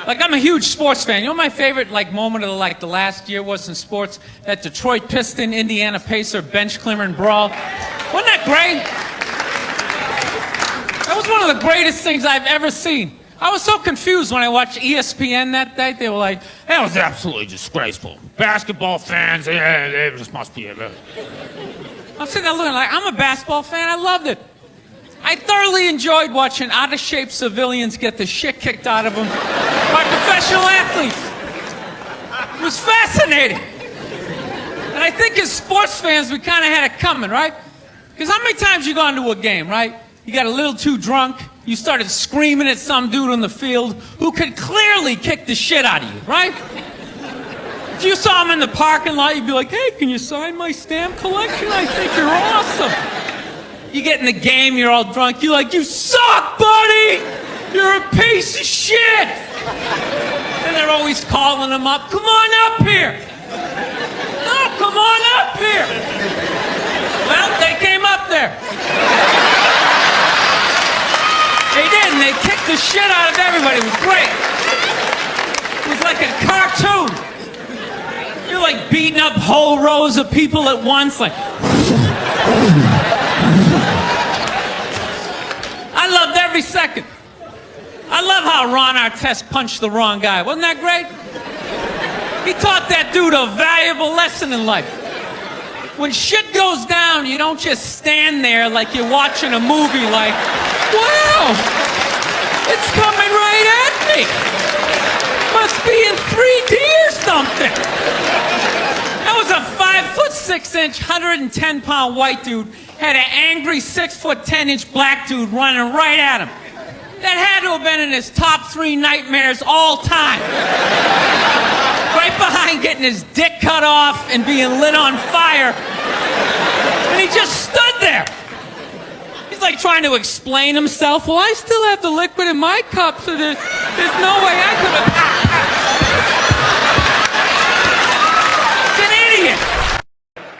Like, I'm a huge sports fan. You know what my favorite, like, moment of, like, the last year was in sports? That Detroit Piston, Indiana Pacer bench clearing brawl. Wasn't that great? That was one of the greatest things I've ever seen. I was so confused when I watched ESPN that day. They were like, that was absolutely disgraceful. Basketball fans, they just must be. I'm sitting there looking like, I'm a basketball fan. I loved it. I thoroughly enjoyed watching out-of-shape civilians get the shit kicked out of them by professional athletes. It was fascinating. And I think as sports fans, we kind of had it coming, right? Because how many times you gone to a game, right? You got a little too drunk, you started screaming at some dude on the field who could clearly kick the shit out of you, right? If you saw him in the parking lot, you'd be like, hey, can you sign my stamp collection? I think you're awesome. You get in the game, you're all drunk, you're like, you suck, buddy! You're a piece of shit! And they're always calling him up, come on up here! No, come on up here! Well, they came up there. They did, and they kicked the shit out of everybody. It was great. It was like a cartoon. You're like beating up whole rows of people at once, like. I loved every second. I love how Ron Artest punched the wrong guy. Wasn't that great? He taught that dude a valuable lesson in life. when shit goes down, you don't just stand there like you're watching a movie like, wow, it's coming right at me. Must be in 3D or something. That was a 5'6", 110-pound white dude, had an angry 6'10" black dude running right at him. That had to have been in his top 3 nightmares all time. Right behind getting his dick cut off and being lit on fire. And he just stood there. He's like trying to explain himself. Well, I still have the liquid in my cup, so there's no way I could have... He's an idiot.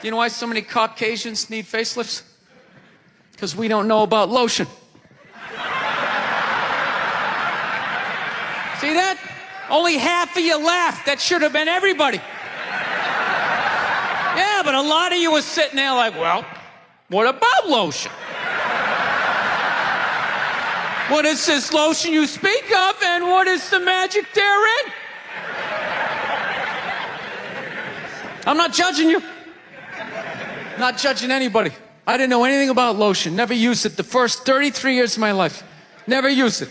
You know why so many Caucasians need facelifts? Because we don't know about lotion. See that? Only half of you laughed. That should have been everybody. Yeah, but a lot of you were sitting there like, well, what about lotion? What is this lotion you speak of, and what is the magic therein? I'm not judging you. Not judging anybody. I didn't know anything about lotion. Never used it the first 33 years of my life. Never used it.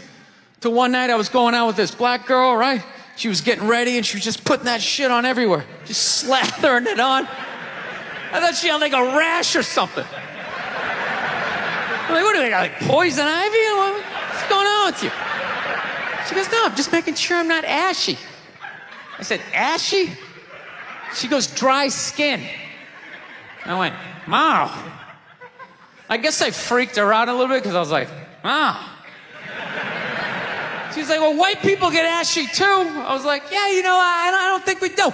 Till one night I was going out with this black girl, right? She was getting ready and she was just putting that shit on everywhere. Just slathering it on. I thought she had like a rash or something. I'm like, what do they got, like poison ivy? What's going on with you? She goes, no, I'm just making sure I'm not ashy. I said, ashy? She goes, dry skin. I went, wow. I guess I freaked her out a little bit because I was like, wow. She's like, well, white people get ashy too. I was like, yeah, you know, I don't think we do.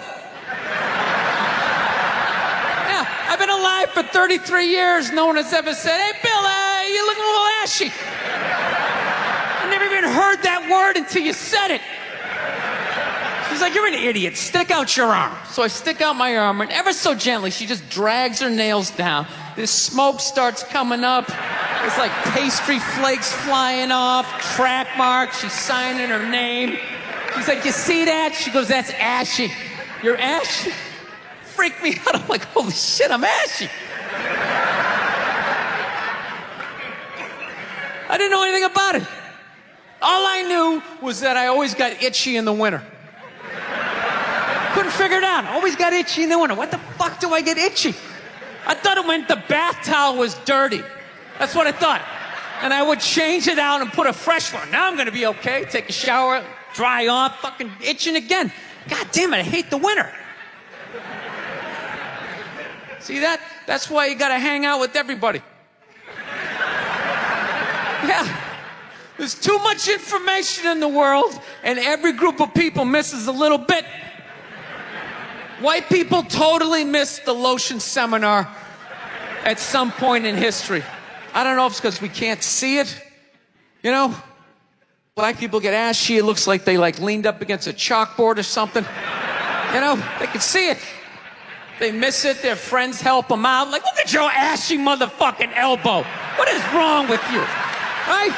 Yeah, I've been alive for 33 years. No one has ever said, hey, Bill, you're looking a little ashy. I never even heard that word until you said it. She's like, you're an idiot. Stick out your arm. So I stick out my arm, and ever so gently, she just drags her nails down. This smoke starts coming up. It's like pastry flakes flying off, track marks. She's signing her name. She's like, you see that? She goes, that's ashy. You're ashy? Freaked me out. I'm like, holy shit, I'm ashy. I didn't know anything about it. All I knew was that I always got itchy in the winter. Couldn't figure it out. Always got itchy in the winter. What the fuck do I get itchy? I thought it meant the bath towel was dirty. That's what I thought. And I would change it out and put a fresh one. Now I'm gonna be okay. Take a shower, dry off, fucking itching again. God damn it, I hate the winter. See that? That's why you gotta hang out with everybody. Yeah. There's too much information in the world, and every group of people misses a little bit. White people totally missed the lotion seminar at some point in history. I don't know if it's because we can't see it. You know? Black people get ashy. It looks like they leaned up against a chalkboard or something. You know? They can see it. They miss it. Their friends help them out. Like, look at your ashy motherfucking elbow. What is wrong with you? Right?